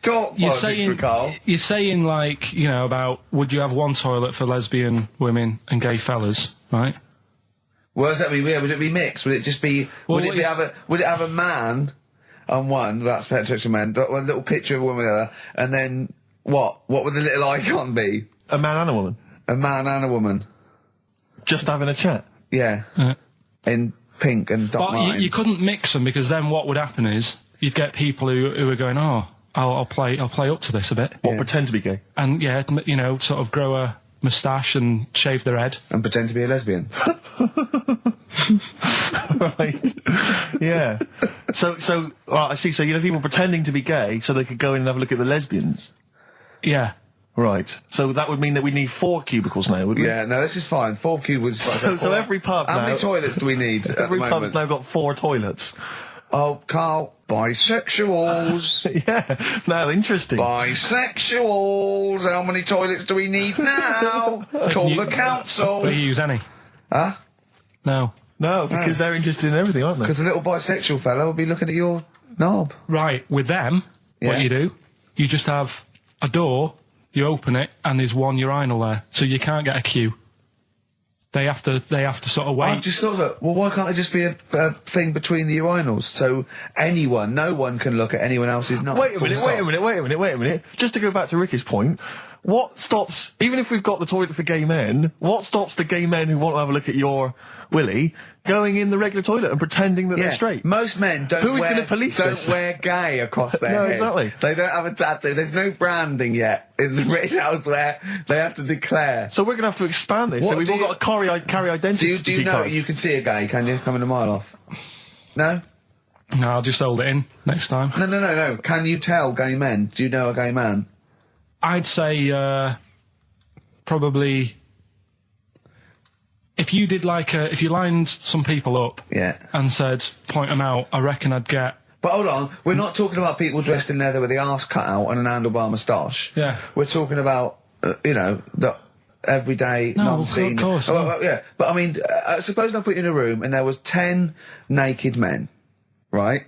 talk politics with Carl. you're saying, like, you know, about would you have one toilet for lesbian women and gay fellas, right? What does that mean? Would it be mixed? Would it just be? Well, would it have a man on one? That's heterosexual man. One little picture of a woman on the other, and then what? What would the little icon be? A man and a woman? A man and a woman. Just having a chat? Yeah. In pink and dot But lines. you couldn't mix them because then what would happen is you'd get people who are going, oh, I'll play up to this a bit, What, pretend to be gay? and yeah, you know, sort of grow a moustache and shave their head. And pretend to be a lesbian. Right. Yeah. So, well, I see. So, you know, people pretending to be gay so they could go in and have a look at the lesbians. Yeah. Right. So that would mean that we need 4 cubicles now, would we? Yeah, no, this is fine. 4 cubicles. So every pub How now... many toilets do we need at Every the pub's moment? now got 4 toilets. Oh, Carl, bisexuals. Yeah. Now, interesting. Bisexuals. How many toilets do we need now? Call the council. Do you use any? Huh? No. No, because they're interested in everything, aren't they? Because the little bisexual fellow will be looking at your knob. Right, with them, What you do, you just have a door, you open it, and there's one urinal there, so you can't get a queue. They have to sort of wait. I just thought that, well, why can't there just be a thing between the urinals so no one can look at anyone else's knob? Wait a minute. Just to go back to Ricky's point, what stops, even if we've got the toilet for gay men, what stops the gay men who want to have a look at your willy going in the regular toilet and pretending that they're straight? Most men don't wear gay across their head. Exactly. They don't have a tattoo. There's no branding yet in the British House where they have to declare. So we're going to have to expand this. What So we've all got to carry identity Do you know cards. you can see a gay, can you? Coming a mile off. No? No, I'll just hold it in next time. No. Can you tell gay men? Do you know a gay man? I'd say probably if you did if you lined some people up and said point them out, I reckon I'd get. But hold on, we're not talking about people dressed in leather with the arse cut out and an handlebar moustache. Yeah. We're talking about the everyday non-seen. Of course. Yeah, but I mean, suppose I put you in a room and there was 10 naked men, right?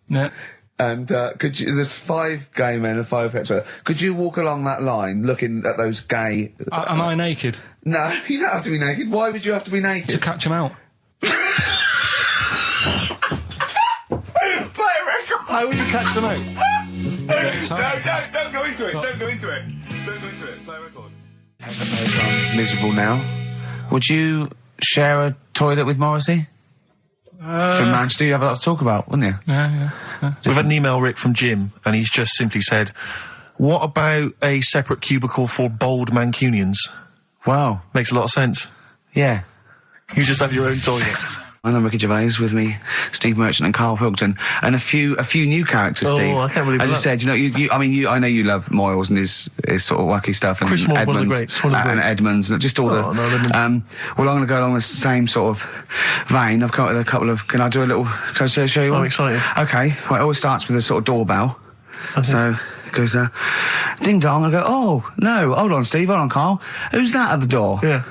Yeah. And there's 5 gay men and 5 hetero. Could you walk along that line looking at those gay... Am I naked? No, you don't have to be naked. Why would you have to be naked? To catch them out. Play a record! How would you catch them out? No, don't go into it. Don't go into it. Play a record. I'm miserable now. Would you share a toilet with Morrissey? From Manchester, you'd have a lot to talk about, wouldn't you? Yeah. We've had an email, Rick, from Jim, and he's just simply said, what about a separate cubicle for bald Mancunians? Wow. Makes a lot of sense. Yeah. You just have your own toilet. I'm Ricky Gervais, with me, Steve Merchant and Karl Pilkington, and a few new characters, Steve. I can't believe As that. you said, I know you love Moyles and his sort of wacky stuff, and Chris Moore, Edmonds, one of the greats, one of the and greats. Edmonds, and just all Edmonds. well, I'm going to go along the same sort of vein. I've come up with a couple of. Can I show you one? I'm excited. Okay. Well, it always starts with a sort of doorbell. Okay. So it goes, ding dong. I go, oh no, hold on, Steve, hold on, Karl. Who's that at the door? Yeah.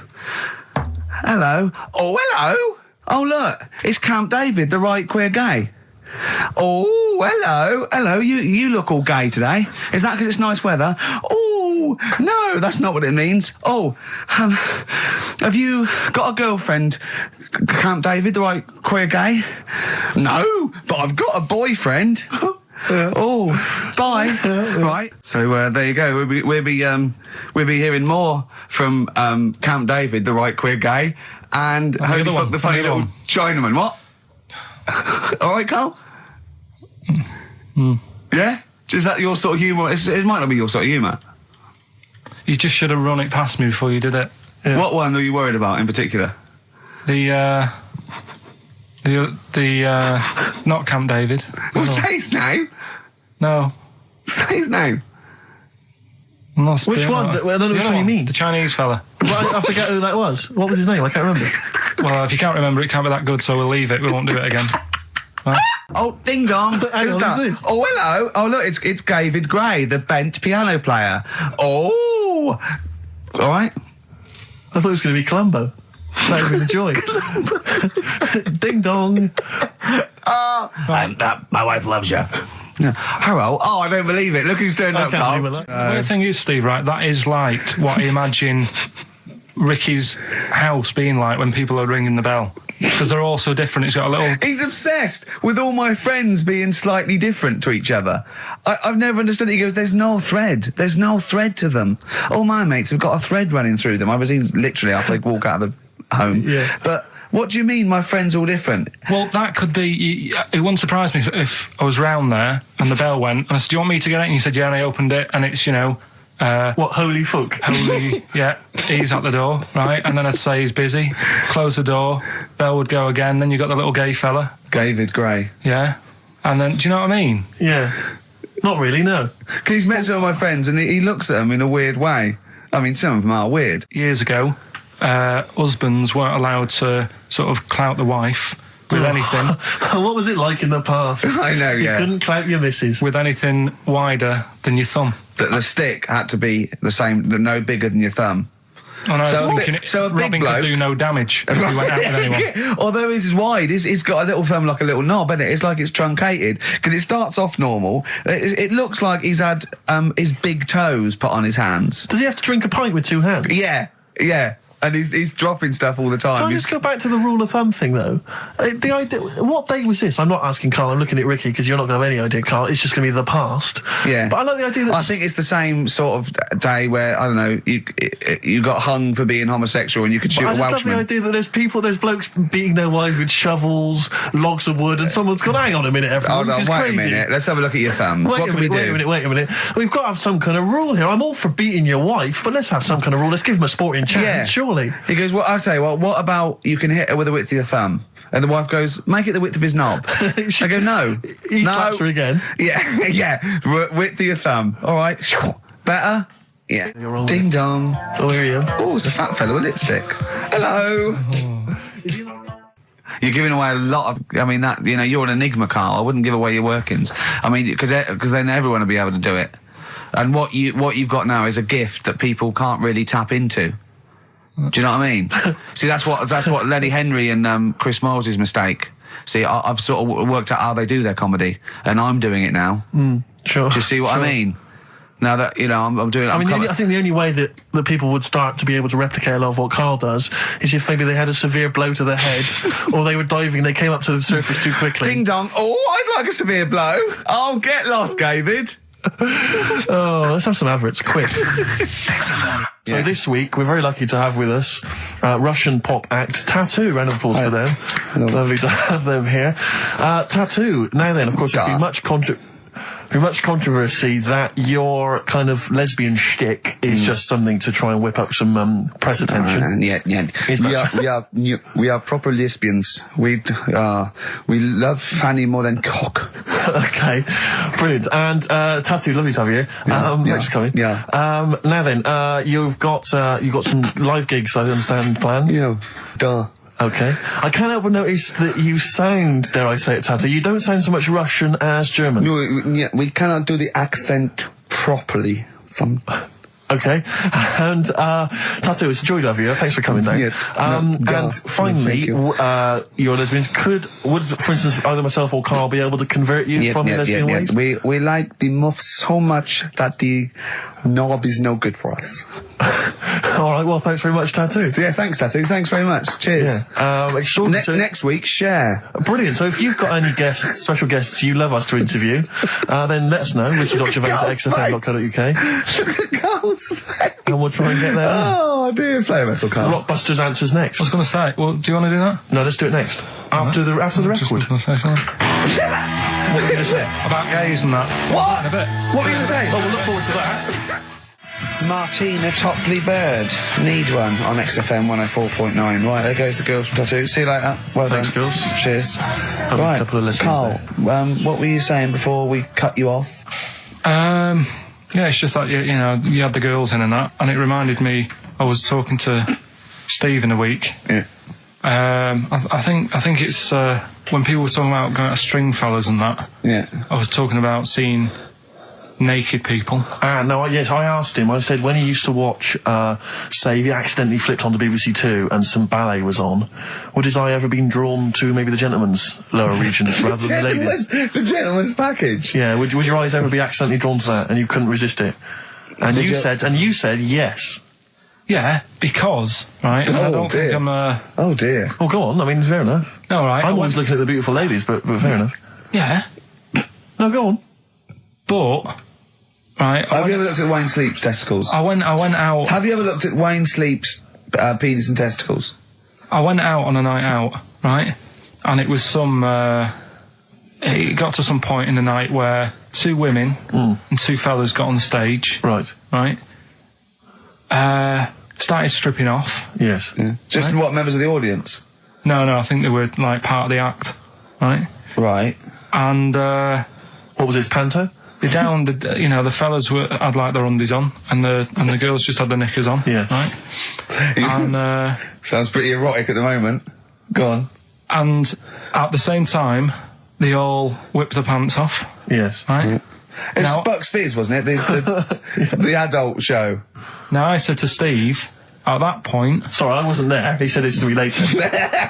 Hello. Oh, hello. Oh, look, it's Camp David, the right queer gay. Oh, hello, you look all gay today. Is that because it's nice weather? Oh, no, that's not what it means. Oh, have you got a girlfriend, Camp David, the right queer gay? No, but I've got a boyfriend. Oh, bye. Right. So there you go. We'll be hearing more from Camp David, the right queer gay, and Holy Fuck the Funny Little Chinaman. What? All right, Karl. Yeah. Is that your sort of humour? It might not be your sort of humour. You just should have run it past me before you did it. Yeah. What one are you worried about in particular? The not Camp David. Well, say his name. No. Say his name. Which one? Well, I don't know which one you mean. The Chinese fella. I forget who that was. What was his name? I can't remember. Well, if you can't remember, it can't be that good, so we'll leave it. We won't do it again. Right? Oh, ding dong. Hang Who's on, that? who's this? Oh, hello. Oh, look, it's David Gray, the bent piano player. Oh. All right. I thought it was going to be Columbo. That would have been a joy. Ding dong. My wife loves you. No. Hello. Oh, I don't believe it. Look who's turned up, can't Karl. believe it. The weird thing is, Steve, right, that is like what I imagine Ricky's house being like when people are ringing the bell. Because they're all so different. It's got a little... He's obsessed with all my friends being slightly different to each other. I've never understood it. He goes, there's no thread. There's no thread to them. All my mates have got a thread running through them. I was in literally after they walk out of the home. Yeah. But what do you mean my friends all different? Well, that could be... It wouldn't surprise me if I was round there and the bell went, and I said, do you want me to get it? And he said, yeah, and I opened it, and it's, what, holy fuck? holy, yeah, he's at the door, right? And then I'd say he's busy, close the door, bell would go again, then you got the little gay fella. David Gray. Yeah. And then, do you know what I mean? Yeah. Not really, no. Because he's met some of my friends and he looks at them in a weird way. I mean, some of them are weird. Years ago, husbands weren't allowed to sort of clout the wife with anything. What was it like in the past? I know, You yeah. couldn't clout your missus. With anything wider than your thumb. The stick had to be the same, no bigger than your thumb. I know, So I was a thinking bit- so a big Robin bloke- could do no damage if he went out with anyone. Although his is wide, he's got a little thumb like a little knob, isn't it? It's like it's truncated because it starts off normal. It looks like he's had his big toes put on his hands. Does he have to drink a pint with 2 hands? Yeah. And he's dropping stuff all the time. Can I just go back to the rule of thumb thing, though? The idea, what date was this? I'm not asking Karl, I'm looking at Ricky, because you're not going to have any idea, Karl. It's just going to be the past. Yeah. But I like the idea that... I think it's the same sort of day where, I don't know, you got hung for being homosexual and you could shoot a I just love Welshman. the idea that there's blokes beating their wives with shovels, logs of wood, and someone's gone, hang on a minute, everyone, Hold on, this is wait crazy. a minute. Let's have a look at your thumbs. Wait What can we do? Wait a minute. We've got to have some kind of rule here. I'm all for beating your wife, but let's have some kind of rule. Let's give him a sporting chance, surely. He goes, well, I'll tell you what about you can hit her with the width of your thumb? And the wife goes, make it the width of his knob. I go, no. He no. slaps her again. Yeah. Width of your thumb. All right. Better? Yeah. You're wrong. Ding dong. Oh, here you are. Oh, it's a fat fella with lipstick. Hello. You're giving away a lot of. I mean, that you're an enigma, Karl. I wouldn't give away your workings. I mean, because then everyone will be able to do it. And what you've got now is a gift that people can't really tap into. Do you know what I mean? See, that's what Lenny Henry and Chris Miles' mistake. See, I've sort of worked out how they do their comedy, and I'm doing it now. Sure. Do you see what I mean? Now that I'm doing. I think the only way that people would start to be able to replicate a lot of what Karl does is if maybe they had a severe blow to the head, or they were diving and they came up to the surface too quickly. Ding dong! Oh, I'd like a severe blow. Oh, get lost, David. Oh, let's have some adverts, quick. So this week, we're very lucky to have with us Russian pop act Tattoo. Round of applause for them. Hello. Lovely to have them here. Tattoo. Now then, of course, there's been much controversy that your kind of lesbian shtick is just something to try and whip up some press attention. We are proper lesbians. We love fanny more than cock. Okay, brilliant. And Tattoo, lovely to have you here. Thanks for coming. Yeah. Now then, you've got some live gigs, I understand, planned. Yeah. Duh. Okay. I can't help but notice that you sound, dare I say it, Tattoo, you don't sound so much Russian as German. No, we cannot do the accent properly. Okay. And Tattoo, it's a joy to have you. Thanks for coming down. And finally, your lesbians would, for instance, either myself or Karl be able to convert you from your lesbian ways? We like the muff so much that the knob is no good for us. All right, well, thanks very much, Tattoo. Yeah, thanks, Tattoo. Thanks very much. Cheers. Extraordinary. Next week, share. Brilliant. So if you've got any guests, special guests you love us to interview, then let us know. Ricky.Gervais at XFM.co.uk. Look at Carl's face. And we'll try and get there. Oh, dear. Play a metal, Karl. Rockbusters answers next. I was going to say, well, do you want to do that? No, let's do it next. After the Just record. was going to say something. What were you going to say? About gays and that. What? In a bit. What were you going to say? Oh, we'll look forward to that. Martina Topley Bird. Need one on XFM 104.9. Right, there goes the girls from Tattoo. See you later. Well Thanks, done. girls. Cheers. A Right, couple of listeners Karl, what were you saying before we cut you off? Yeah, it's just like, you had the girls in and that, and it reminded me, I was talking to Steve in a week. Yeah. I think it's, when people were talking about going to Stringfellas and that, Yeah. I was talking about seeing naked people. Yes, I asked him, I said, when he used to watch, say, he accidentally flipped onto BBC Two and some ballet was on, would his eye ever been drawn to maybe the gentlemen's lower regions rather than the ladies? The gentleman's package. Yeah, would your eyes ever be accidentally drawn to that and you couldn't resist it? And you said yes. Yeah, because, right, I don't think I'm, Oh, dear. Well, go on, I mean, fair enough. no, right. I'm always looking at the beautiful ladies, but fair enough. Yeah, No, go on. but, right, Have you ever looked at Wayne Sleep's testicles? I went out. Have you ever looked at Wayne Sleep's penis and testicles? I went out on a night out, right? And it was it got to some point in the night where two women and two fellas got on the stage. Right. Started stripping off. Yes. Yeah. Just what, members of the audience? No, I think they were, like, part of the act, right? Right. And, What was this, panto? the fellas had, like, their undies on, and the girls just had their knickers on. Yes. Right? And, Sounds pretty erotic at the moment. Go on. and at the same time, they all whipped their pants off, Yes. right? It was Now- Bucks Fizz, wasn't it? The adult show. Now, I said to Steve, at that point, Sorry, I wasn't there. He said it's to be later.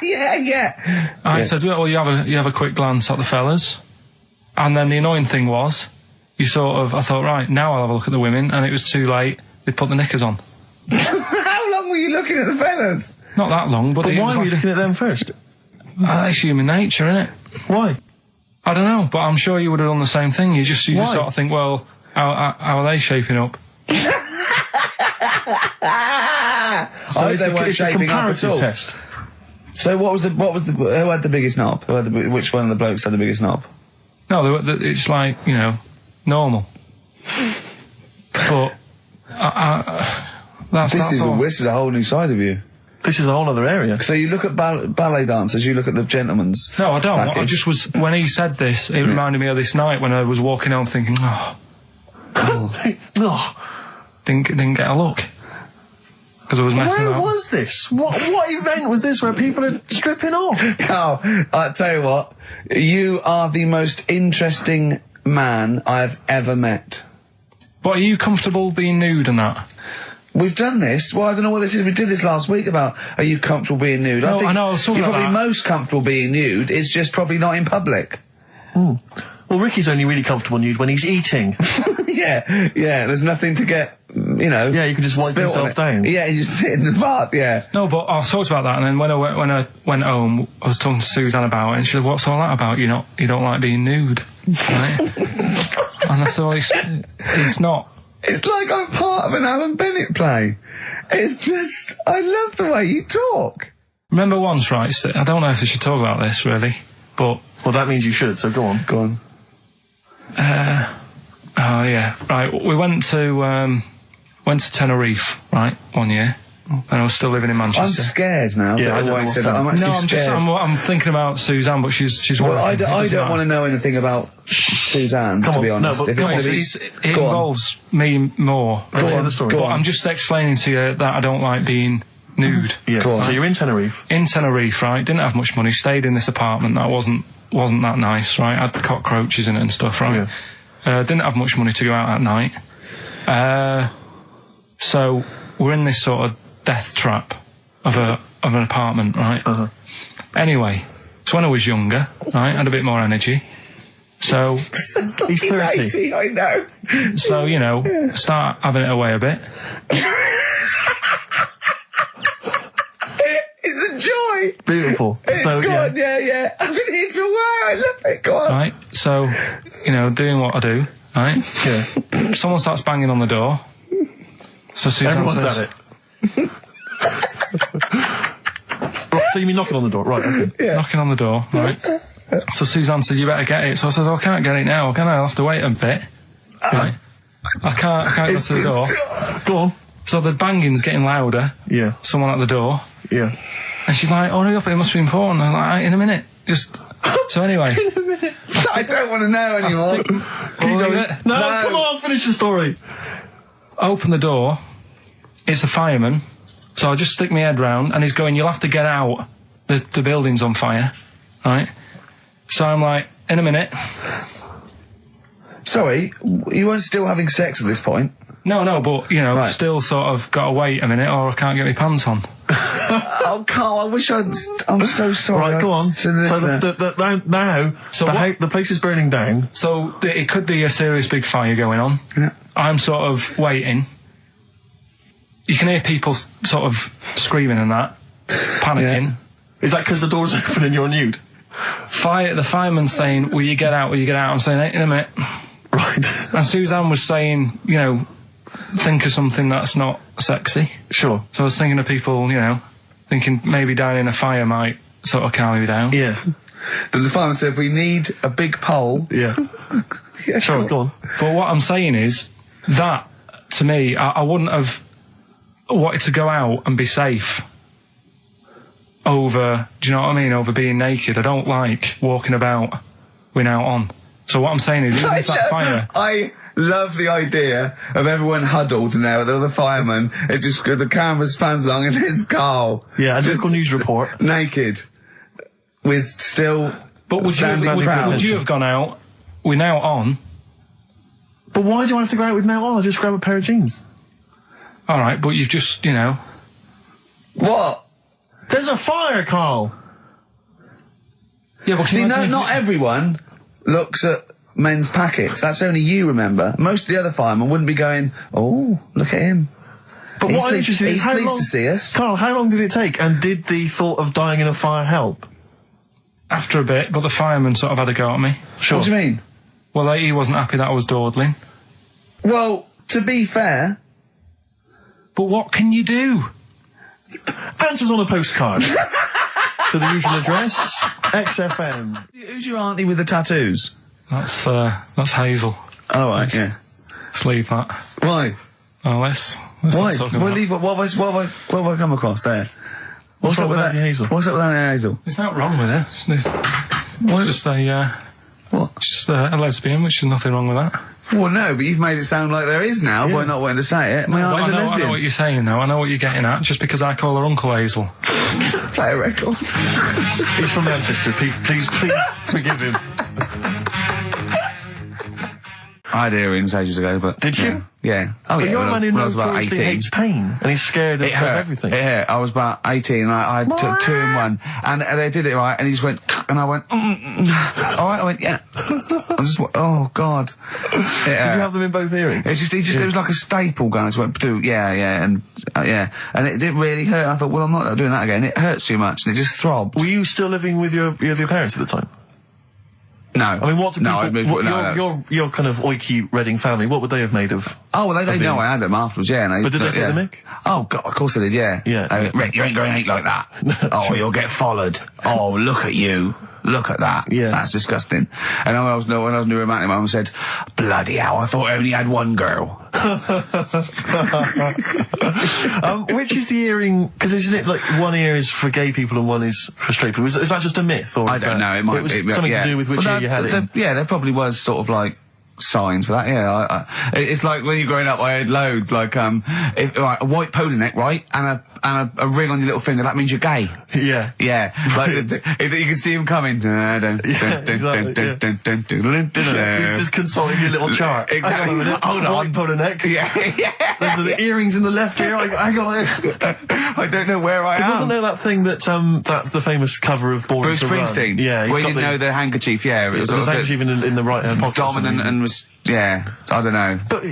yeah. I said, well, you have a quick glance at the fellas. And then the annoying thing was, I thought, right, now I'll have a look at the women, and it was too late. They put the knickers on. How long were you looking at the fellas? Not that long, but it Why was were you like, looking at them first? that's human nature, innit? Why? I don't know, but I'm sure you would have done the same thing. You just sort of think, well, how are they shaping up? So they weren't it's a shaping up at comparative all. test. So who had the biggest knob? Which one of the blokes had the biggest knob? No, it's like, normal. But This is a whole new side of you. This is a whole other area. So you look at ballet dancers, you look at the gentlemen's. No, I don't. package. I just was, when he said this, it reminded me of this night when I was walking home thinking, didn't get a look. Because I was messing Where up. was this? What event was this where people are stripping off? Carl, I tell you what, you are the most interesting man I've ever met. But are you comfortable being nude and that? We've done this. Well, I don't know what this is. We did this last week about, are you comfortable being nude? No, I know, I was talking you're about probably that. most comfortable being nude. It's just probably not in public. Well, Ricky's only really comfortable nude when he's eating. yeah. There's nothing to get, Yeah, you can just wipe spilt on yourself it. down. Yeah, you just sit in the bath, yeah. No, but I talked about that, and then when I went home, I was talking to Suzanne about it, and she said, "What's all that about? You don't like being nude, right?" And I said, well, it's not. It's like I'm part of an Alan Bennett play. It's just, I love the way you talk. Remember once, right? I don't know if I should talk about this really, but Well, that means you should, so go on. Go on. oh yeah, right. We went to Tenerife, right, one year, and I was still living in I'm Manchester. scared now. Yeah, that I don't know Wayne what's said that. I'm happening. actually No, scared. I'm thinking about Suzanne, but she's Well, working. I don't want to know anything about Suzanne, Come to on, be no, honest. but If come on, it's gonna be- It Go on. involves me more. Let's hear on, the story. go But on. I'm just explaining to you that I don't like being nude. Yeah. Go on. So you're in Tenerife. In Tenerife, right? Didn't have much money. Stayed in this apartment that wasn't that nice, right? Had the cockroaches in it and stuff, right? Didn't have much money to go out at night. So we're in this sort of death trap of an apartment, right? Uh-huh. Anyway, so when I was younger, right, had a bit more energy. So He's 30. 80, I know. so start having it away a bit. It's a joy. Beautiful. It's so, good, yeah. I'm going to hit it away. I love it. Go on. Right, so, doing what I do, right? Yeah. Someone starts banging on the door. So Suzanne Everyone's says, at it. Right, so you mean knocking on the door? Right, okay. knocking on the door, right? So Suzanne said, you better get it. So I said, I can't get it now, can I? I'll have to wait a bit. Right? I can't go to the door. Go on. So the banging's getting louder. Yeah. Someone at the door. Yeah. And she's like, hurry up, it must be important. I'm like, in a minute. So anyway. I don't want to know anymore. No, come on, finish the story. Open the door. It's a fireman. So I just stick my head round, and he's going, you'll have to get out. The building's on fire. Right? So I'm like, in a minute. Sorry, you weren't still having sex at this point? No, but, Right. still sort of got to wait a minute, or I can't get my pants on. Oh, Carl, I wish I'm so sorry. Right, go on. So So now, So the place is burning down. So it could be a serious big fire going on. Yeah. I'm sort of waiting. You can hear people sort of screaming and that, panicking. Is that because the door's open and you're nude? The fireman saying, will you get out, will you get out? I'm saying, in a minute. Right. And Suzanne was saying, think of something that's not sexy. Sure. So I was thinking of people, thinking maybe down in a fire might sort of calm me down. Yeah. Then the fireman said, we need a big pole. Yeah. Yeah, Sure, go on. But what I'm saying is that, to me, I wouldn't have wanted to go out and be safe over, do you know what I mean, over being naked. I don't like walking about without on. So what I'm saying is, even if that fire... I love the idea of everyone huddled in there with all the firemen. It just, the camera's fans along and there's Carl. Yeah, a just local news report. naked. With still But would you have gone out without on? But why do I have to go out with now on? I'll just grab a pair of jeans. All right, but you've just, What? There's a fire, Carl. Yeah, but See, not everyone looks at men's packets. That's only you, remember. Most of the other firemen wouldn't be going, oh, look at him. But what I'm interested in is he's how pleased long, to see us. Carl, how long did it take? And did the thought of dying in a fire help? After a bit, but the fireman sort of had a go at me. Sure. What do you mean? Well, he wasn't happy that I was dawdling. Well, to be fair... But what can you do? Answers on a postcard. To the usual address, XFM. Who's your auntie with the tattoos? That's Hazel. Oh, right, yeah. Let's leave that. Why? Oh, let's Why? not talk Well, about leave it. What have I come across there? What's up with that? Auntie Hazel? What's up with Auntie Hazel? There's nothing wrong with it. It's just What? just a lesbian, which is nothing wrong with that. Well, no, but you've made it sound like there is now by not wanting to say it. My auntie's a I lesbian. know what you're saying now. I know what you're getting at. Just because I call her Uncle Hazel. Play a record. He's from Manchester. Please forgive him. I had earrings ages ago, but... Did you? Yeah. Oh, But yeah, you're a when man who when I was about notoriously 18. hates pain, and he's scared of everything. It hurt. I was about 18 and I took 2 in 1 and they did it right and he just went and I went alright, I went yeah. I just went, oh god. Did you have them in both earrings? It's just it was like a staple gun. I just went yeah and it did really hurt. I thought, well, I'm not doing that again. It hurts too much and it just throbbed. Were you still living with your parents at the time? No. I mean, what do people... your kind of oiky Reading family, what would they have made of... Oh, well, they know I had them afterwards, yeah. But did they take the mick? Oh, God, of course they did, yeah. Yeah. Rick, you ain't going to eat like that. Oh, you'll get followed. Oh, look at you. Look at that. Yeah. That's disgusting. And when I was new romantic, my mum said, bloody hell, I thought I only had one girl. Which is the earring... Because isn't it like one ear is for gay people and one is for straight people? Is that just a myth? Or I don't know. It might be. It was something to do with which ear you had it in. Yeah, there probably was sort of like signs for that. Yeah, it's like when you're growing up, I had loads like a white polo neck, right, and a ring on your little finger. That means you're gay. Yeah, yeah. Like you can see him coming. He's just consulting your little chart. Exactly. Hold on. White polo neck. Yeah. Those are the earrings in the left ear. I got it. I don't know where I am. Wasn't there that thing that the famous cover of Born Bruce to Run? Springsteen? Yeah. Well, you didn't know the handkerchief. Yeah, it was the handkerchief in the right hand pocket. Dominant and was. Yeah, I don't know. But,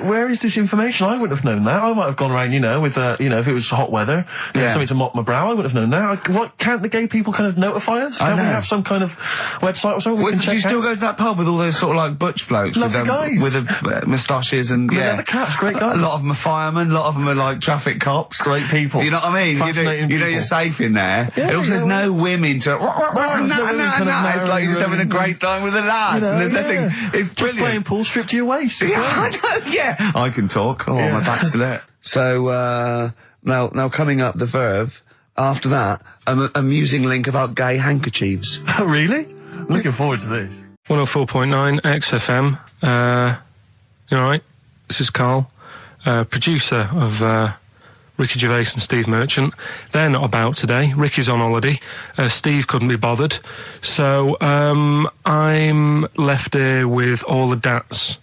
where is this information? I wouldn't have known that. I might have gone around, with, if it was hot weather, something to mop my brow, I wouldn't have known that. Can't the gay people kind of notify us? Can't we have some kind of website or something we can check out? Do you still go to that pub with all those sort of like butch blokes? Lovely guys. With the moustaches and, yeah. The caps, great guys. A lot of them are firemen, a lot of them are like traffic cops. Great people. You know what I mean? Fascinating you know you're safe in there. Yeah, also, there's no women to... It's like you're just having a great time with the lads. And there's nothing... It's just brilliant. Playing pool stripped to your waist. Yeah, I know, yeah. I can talk. Oh, my back's to that. So, now coming up the Verve, after that, an amusing link about gay handkerchiefs. Oh, really? Looking forward to this. 104.9 XFM. You alright? This is Karl, producer of Ricky Gervais and Steve Merchant. They're not about today. Ricky's on holiday. Steve couldn't be bothered. So I'm left here with all the DATs.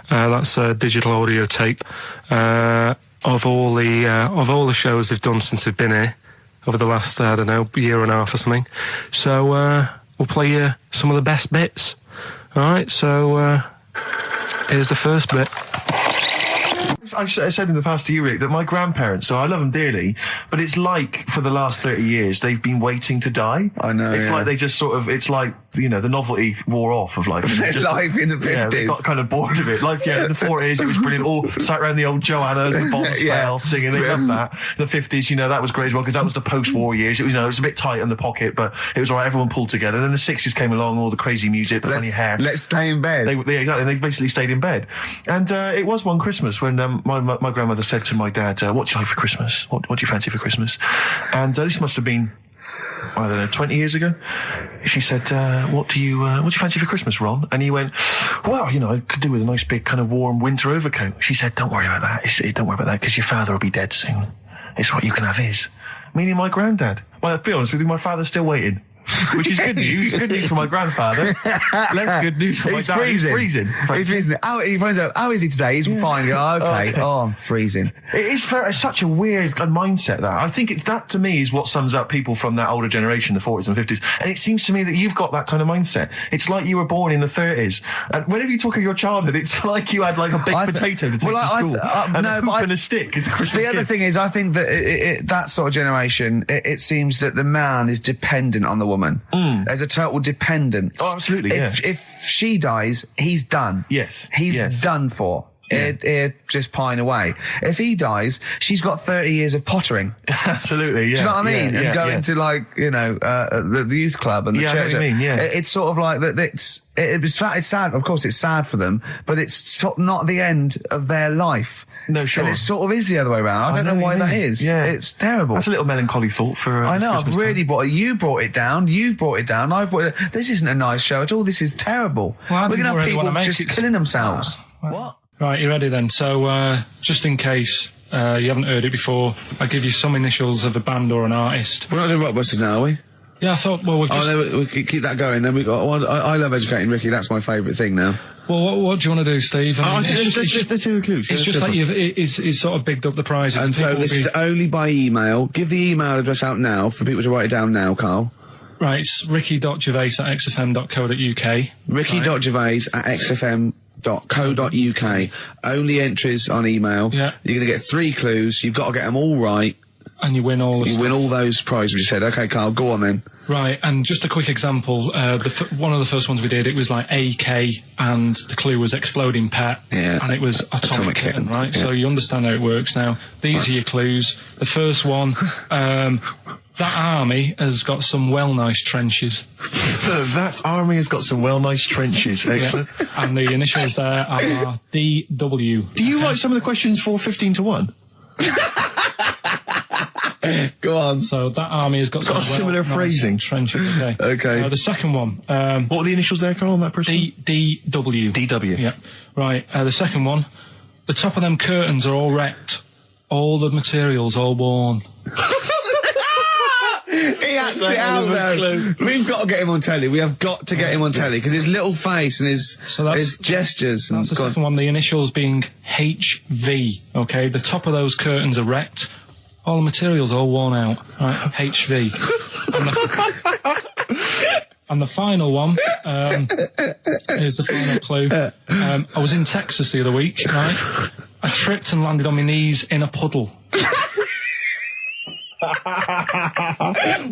That's a digital audio tape of all the shows they've done since they've been here over the last, I don't know, year and a half or something. So we'll play you some of the best bits. Alright, so here's the first bit. I've said in the past to you, Rick, that my grandparents, so I love them dearly, but it's like for the last 30 years they've been waiting to die. I know. It's like they just sort of, it's like, the novelty wore off of life. Life in the 50s. Yeah, they got kind of bored of it. Life, in the 40s it was brilliant. All sat around the old Joanna's, the bombs fell, singing. They loved that. The 50s, that was great as well, because that was the post-war years. It was, it was a bit tight in the pocket, but it was all right. Everyone pulled together. And then the 60s came along, all the crazy music, the funny hair. Let's stay in bed. Exactly. They basically stayed in bed. And it was one Christmas when my grandmother said to my dad, what do you like for Christmas? What do you fancy for Christmas? And this must have been, I don't know, 20 years ago. She said, what do you fancy for Christmas, Ron? And he went, well, I could do with a nice big kind of warm winter overcoat. She said, don't worry about that. Don't worry about that, because your father will be dead soon. It's right, you can have his. Meaning my granddad. Well, to be honest with you, my father's still waiting. which is good news. Good news for my grandfather. Less good news for my dad. Freezing. He's freezing. He's freezing. He finds out, how is he today? He's fine. Oh, okay. Oh, I'm freezing. It is such a weird mindset, that. I think that, to me, is what sums up people from that older generation, the 40s and 50s. And it seems to me that you've got that kind of mindset. It's like you were born in the 30s. And whenever you talk of your childhood, it's like you had like a baked potato to take to school. And a hoop and a stick is a Christmas gift. The other thing is, I think that that sort of generation, it seems that the man is dependent on the woman. There's a total dependence. Oh, absolutely, If she dies, he's done. Yes. He's done for. It just pine away. If he dies, she's got 30 years of pottering. Absolutely, yeah. Do you know what I mean? And going to, like, you know, the youth club and the church. I know what you mean, yeah. It's sort of like that. It's sad. Of course, it's sad for them, but it's not the end of their life. No, sure. And it sort of is the other way around. I don't know why that is. Yeah. It's terrible. That's a little melancholy thought for. I know. I've really brought it. You brought it down. You've brought it down. I've brought it. This isn't a nice show at all. This is terrible. Well, we're going to have really people just killing themselves. What? Right, you ready then? So, just in case you haven't heard it before, I'll give you some initials of a band or an artist. We're not doing Rockbusters now, are we? Yeah, I thought, well, we've just... Oh, no, we keep that going. Then we got... I love educating Ricky. That's my favourite thing now. Well, what do you want to do, Steve? I mean, let's hear the clues. It's just like he's sort of bigged up the prizes. And so this is only by email. Give the email address out now for people to write it down now, Karl. Right, it's ricky.gervais@xfm.co.uk. ricky.gervais@xfm.co.uk. Only entries on email. Yeah. You're going to get 3 clues. You've got to get them all right. And you win all the stuff. You win all those prizes you said. Okay, Karl, go on then. Right, and just a quick example. One of the first ones we did, it was like AK, and the clue was exploding pet, and it was atomic kitten, right? Yeah. So you understand how it works now. These are your clues. The first one, that army has got some nice trenches. That army has got some nice trenches. Excellent. Yeah. And the initials there are DW. Do you write some of the questions for 15 to 1? Go on. So that army has got some similar phrasing. Trenches. Okay. Okay. The second one. What are the initials there, Karl, on that person? DW. DW. Yeah. Right. The second one. The top of them curtains are all wrecked. All the materials all worn. He acts it out, though. We've got to get him on telly. We have got to get him on telly, because his little face and his gestures. That's the second one. The initials being HV. Okay. The top of those curtains are wrecked. All the materials all worn out. Right. HV. And the final one, here's the final clue. I was in Texas the other week, right? I tripped and landed on my knees in a puddle.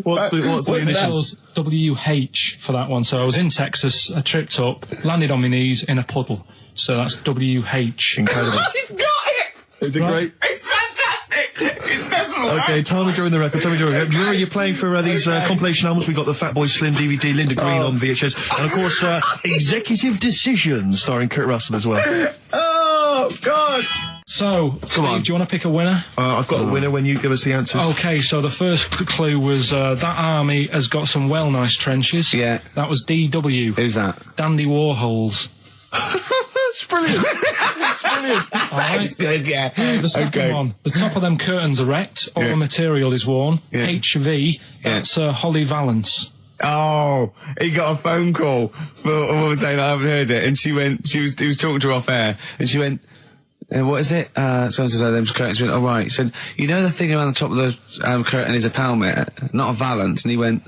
What's the initials? WH for that one. So I was in Texas, I tripped up, landed on my knees in a puddle. So that's WH. Incredible. You've got it! Is it great? It's fantastic! It's decimal. Okay, time me during the record. Do you remember you're playing for these compilation albums? We got the Fatboy Slim DVD, Linda Green on VHS, and of course Executive Decision starring Kurt Russell as well. Oh God! So, Steve, do you want to pick a winner? I've got a winner when you give us the answers. Okay, so the first clue was that army has got some nice trenches. Yeah. That was DW. Who's that? Dandy Warhols. That's brilliant. That's brilliant. All right. That's good, yeah. The second one, the top of them curtains are wrecked. All the material is worn. Yeah. HV. That's Holly Valance. Oh, he got a phone call for a woman saying I haven't heard it, and he was talking to her off air, and she went, what is it? So-and-so said them curtains. She went, oh right. He said, you know the thing around the top of the curtain is a palmet, not a valance, and he went,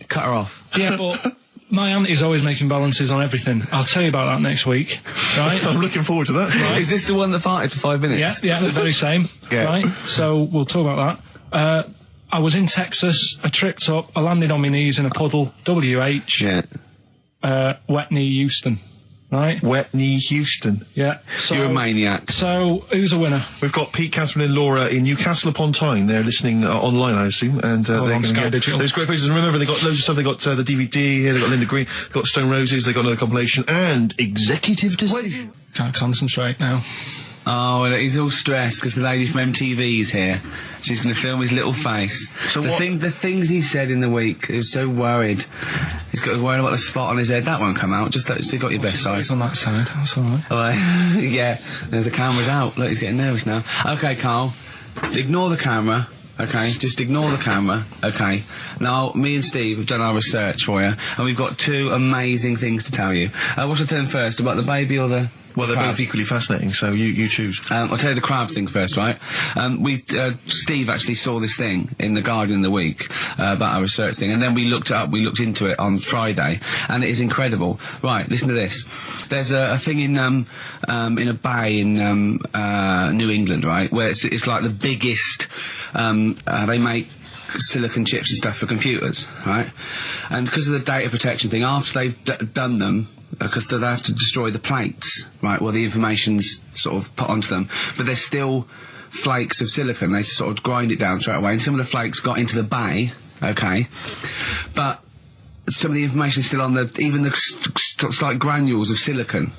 cut her off. Yeah, but my auntie's always making balances on everything. I'll tell you about that next week, right? I'm looking forward to that. Right. Is this the one that farted for 5 minutes? Yeah, the very same. Yeah. Right? So we'll talk about that. I was in Texas, I tripped up, I landed on my knees in a puddle, WH, wet knee Houston, right? Wet knee Houston. Yeah. So, You're a maniac. So, who's a winner? We've got Pete, Catherine and Laura in Newcastle upon Tyne. They're listening online, I assume, and they're going to get Digital. those great places. And remember, they got loads of stuff. They got the DVD here, they got Linda Green, they got Stone Roses, they got another compilation, and Executive Decision. Can't concentrate now. Oh, well, he's all stressed because the lady from MTV is here. She's going to film his little face. So the things he said in the week, he was so worried. He's got worried about the spot on his head. That won't come out. Just you got your best side. He's on that side. That's all right. Yeah, the camera's out. Look, he's getting nervous now. Okay, Karl, ignore the camera. okay? Just ignore the camera, okay? Now, me and Steve have done our research for you, and we've got two amazing things to tell you. What should I tell them first, about the baby or the... Well, they're crab? both equally fascinating, so you choose. I'll tell you the crab thing first, right? Steve actually saw this thing in the Guardian of the Week about our research thing, and then we looked into it on Friday, and it is incredible. Right, listen to this. There's a thing in a bay in New England, right, where it's like the biggest. They make silicon chips and stuff for computers, right? And because of the data protection thing, after they've done them, because they have to destroy the plates, right, well, the information's sort of put onto them, but there's still flakes of silicon. They sort of grind it down straight away, and some of the flakes got into the bay, okay, but some of the information is still on even the slight granules of silicon.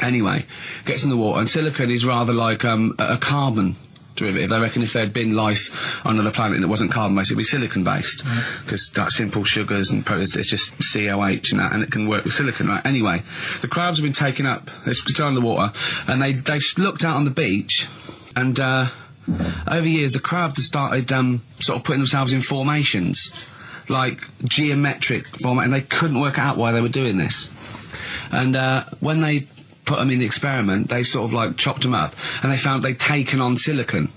Anyway, gets in the water, and silicon is rather like a carbon derivative. They reckon if there had been life on another planet and it wasn't carbon-based, it'd be silicon-based. Because like simple sugars and proteins, it's just COH and that, and it can work with silicon, right? Anyway, the crabs have been taken up, they're still in the water, and they looked out on the beach, and over years the crabs have started sort of putting themselves in formations, like geometric format, and they couldn't work out why they were doing this. And when they put them in the experiment, they sort of like chopped them up, and they found they'd taken on silicon,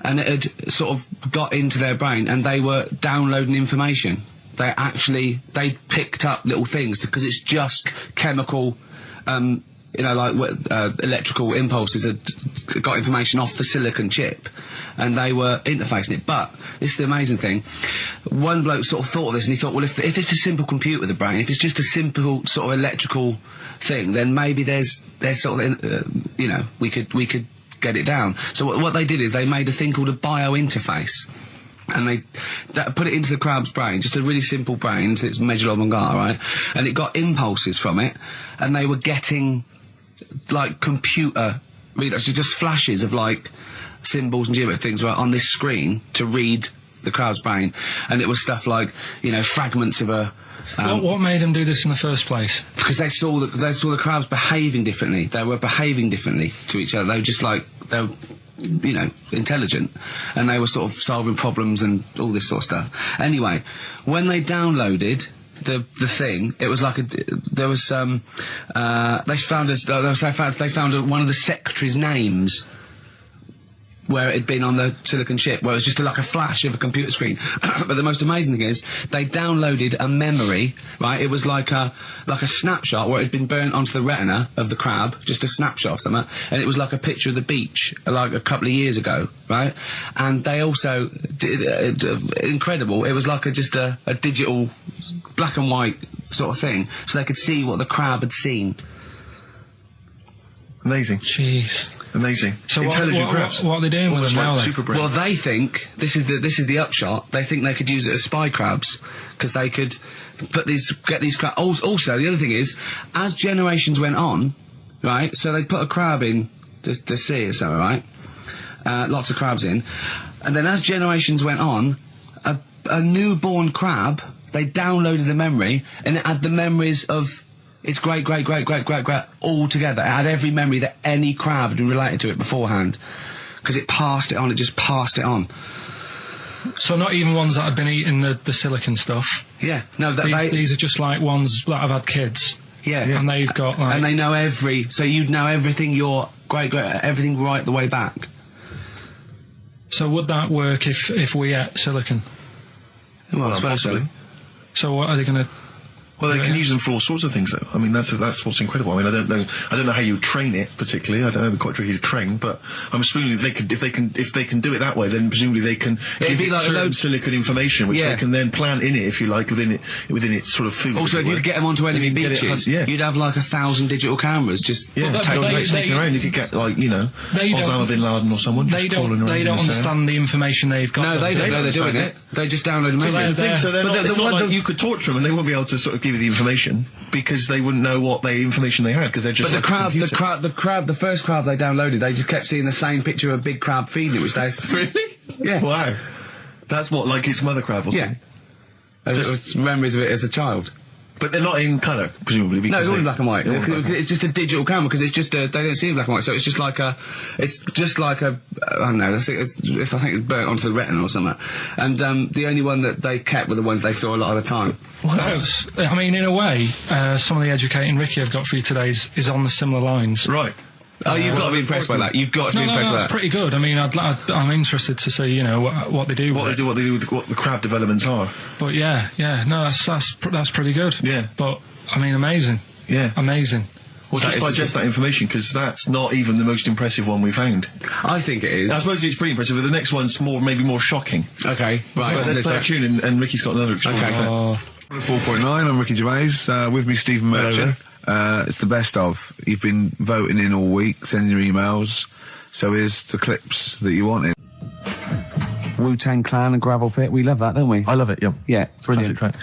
and it had sort of got into their brain, and they were downloading information. They picked up little things, because it's just chemical, electrical impulses that got information off the silicon chip, and they were interfacing it. But this is the amazing thing. One bloke sort of thought of this, and he thought, well, if it's a simple computer with a brain, if it's just a simple sort of electrical thing, then maybe there's sort of, we could get it down. So what they did is they made a thing called a biointerface, and they put it into the crab's brain, just a really simple brain, so it's medulla oblongata, right? And it got impulses from it, and they were getting like computer readers, so just flashes of like symbols and geometric things right on this screen to read the crab's brain, and it was stuff like fragments of a. What made them do this in the first place? Because they saw the crabs behaving differently. They were behaving differently to each other. They were just like they were, intelligent, and they were sort of solving problems and all this sort of stuff. Anyway, when they downloaded the thing, it was like they found one of the secretary's names where it had been on the silicon chip, where it was just like a flash of a computer screen. But the most amazing thing is, they downloaded a memory, right? It was like a snapshot where it had been burnt onto the retina of the crab, just a snapshot of something, and it was like a picture of the beach, like a couple of years ago, right? And they also did, incredible, it was like just a digital black and white sort of thing, so they could see what the crab had seen. Amazing. Jeez. Amazing. So intelligent crabs. What are they doing with them now, then? Super brain. Well, they think this is the upshot. They think they could use it as spy crabs, because they could get these crabs. Also, the other thing is, as generations went on, right? So they put a crab in the sea or something, right? Lots of crabs in, and then as generations went on, a newborn crab, they downloaded the memory, and it had the memories of its great all together. It had every memory that any crab had been related to it beforehand, because it passed it on. It just passed it on. So not even ones that had been eating the silicon stuff. Yeah, no. These are just like ones that have had kids. Yeah, and they've got like. And they know so you'd know everything. Your everything right the way back. So would that work if we ate silicon? Well, I suppose so. So what are they going to? Well, they can use them for all sorts of things, though. I mean, that's what's incredible. I mean, I don't know how you train it particularly. I don't know, it'd be quite tricky to train, but I'm assuming if they can do it that way, then presumably they can give it like certain silicon information, which they can then plant in it, if you like, within its sort of food. Also, if you could get them onto enemy beaches, you'd have like 1,000 digital cameras just taking around. You could get Osama bin Laden or someone. They don't understand the information they've got. No, they don't know they're doing it. They just download them. So it's not like you could torture them and they won't be able to sort of give you the information, because they wouldn't know what information they had, because they're just. But the first crab they downloaded, they just kept seeing the same picture of a big crab feeding it, which they. Really? Yeah. Wow. That's what, like its mother crab or something? Yeah. Just memories of it as a child. But they're not in colour, presumably. No, Because it's all in black and white. It's just a digital camera because it's just they don't see in black and white, so it's just like a I don't know. I think it's burnt onto the retina or something. And the only one that they kept were the ones they saw a lot of the time. Well, I mean, in a way, some of the educating Ricky I've got for you today is on the similar lines. Right. Oh, you've got to be impressed by that. You've got to be impressed by that. That's pretty good. I mean, I'm interested to see, you know, what they do. What the crab developments are. But yeah, no, that's pretty good. Yeah. But I mean, amazing. Yeah. Amazing. Well, just digest that information, because that's not even the most impressive one we found. I think it is. I suppose it's pretty impressive, but the next one's maybe more shocking. Okay, right. Well, let's play a tune, and Ricky's got another extraordinary fact. 4.9, I'm Ricky Gervais, with me Stephen Merchant. It's the best of. You've been voting in all week, sending your emails, so here's the clips that you wanted. Wu-Tang Clan and Gravel Pit, we love that, don't we? I love it, yeah. Yeah, Classic track.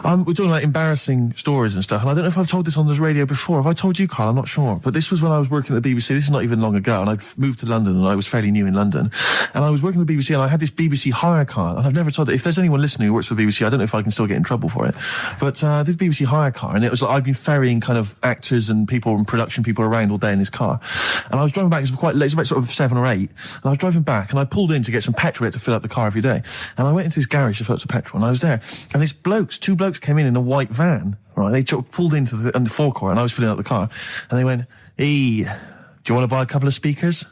We're talking about embarrassing stories and stuff, and I don't know if I've told this on the radio before. Have I told you, Karl? I'm not sure. But this was when I was working at the BBC. This is not even long ago, and I'd moved to London, and I was fairly new in London. And I was working at the BBC, and I had this BBC hire car, and I've never told it. If there's anyone listening who works for the BBC, I don't know if I can still get in trouble for it. But this BBC hire car, and it was like I'd been ferrying kind of actors and people and production people around all day in this car. And I was driving back, it was quite late, it was about sort of 7 or 8, and I was driving back, and I pulled in to get some petrol to fill up the car every day. And I went into this garage to fill up some petrol, and I was there, and these two blokes came in a white van, right? They pulled into the forecourt, and I was filling up the car, and they went, "Hey, do you want to buy a couple of speakers?"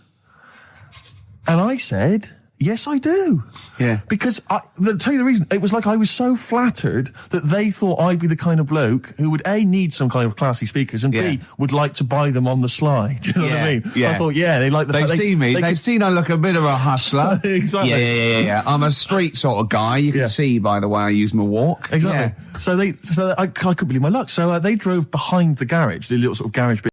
And I said, "Yes, I do." Yeah. Because, I'll tell you the reason, it was like I was so flattered that they thought I'd be the kind of bloke who would, A, need some kind of classy speakers, and B, would like to buy them on the sly. Do you know what I mean? Yeah. I thought, they like the They've seen me. They've seen I look a bit of a hustler. Exactly. Yeah. I'm a street sort of guy. You can see by the way I use my walk. Exactly. Yeah. So I couldn't believe my luck. So they drove behind the garage, the little sort of garage bit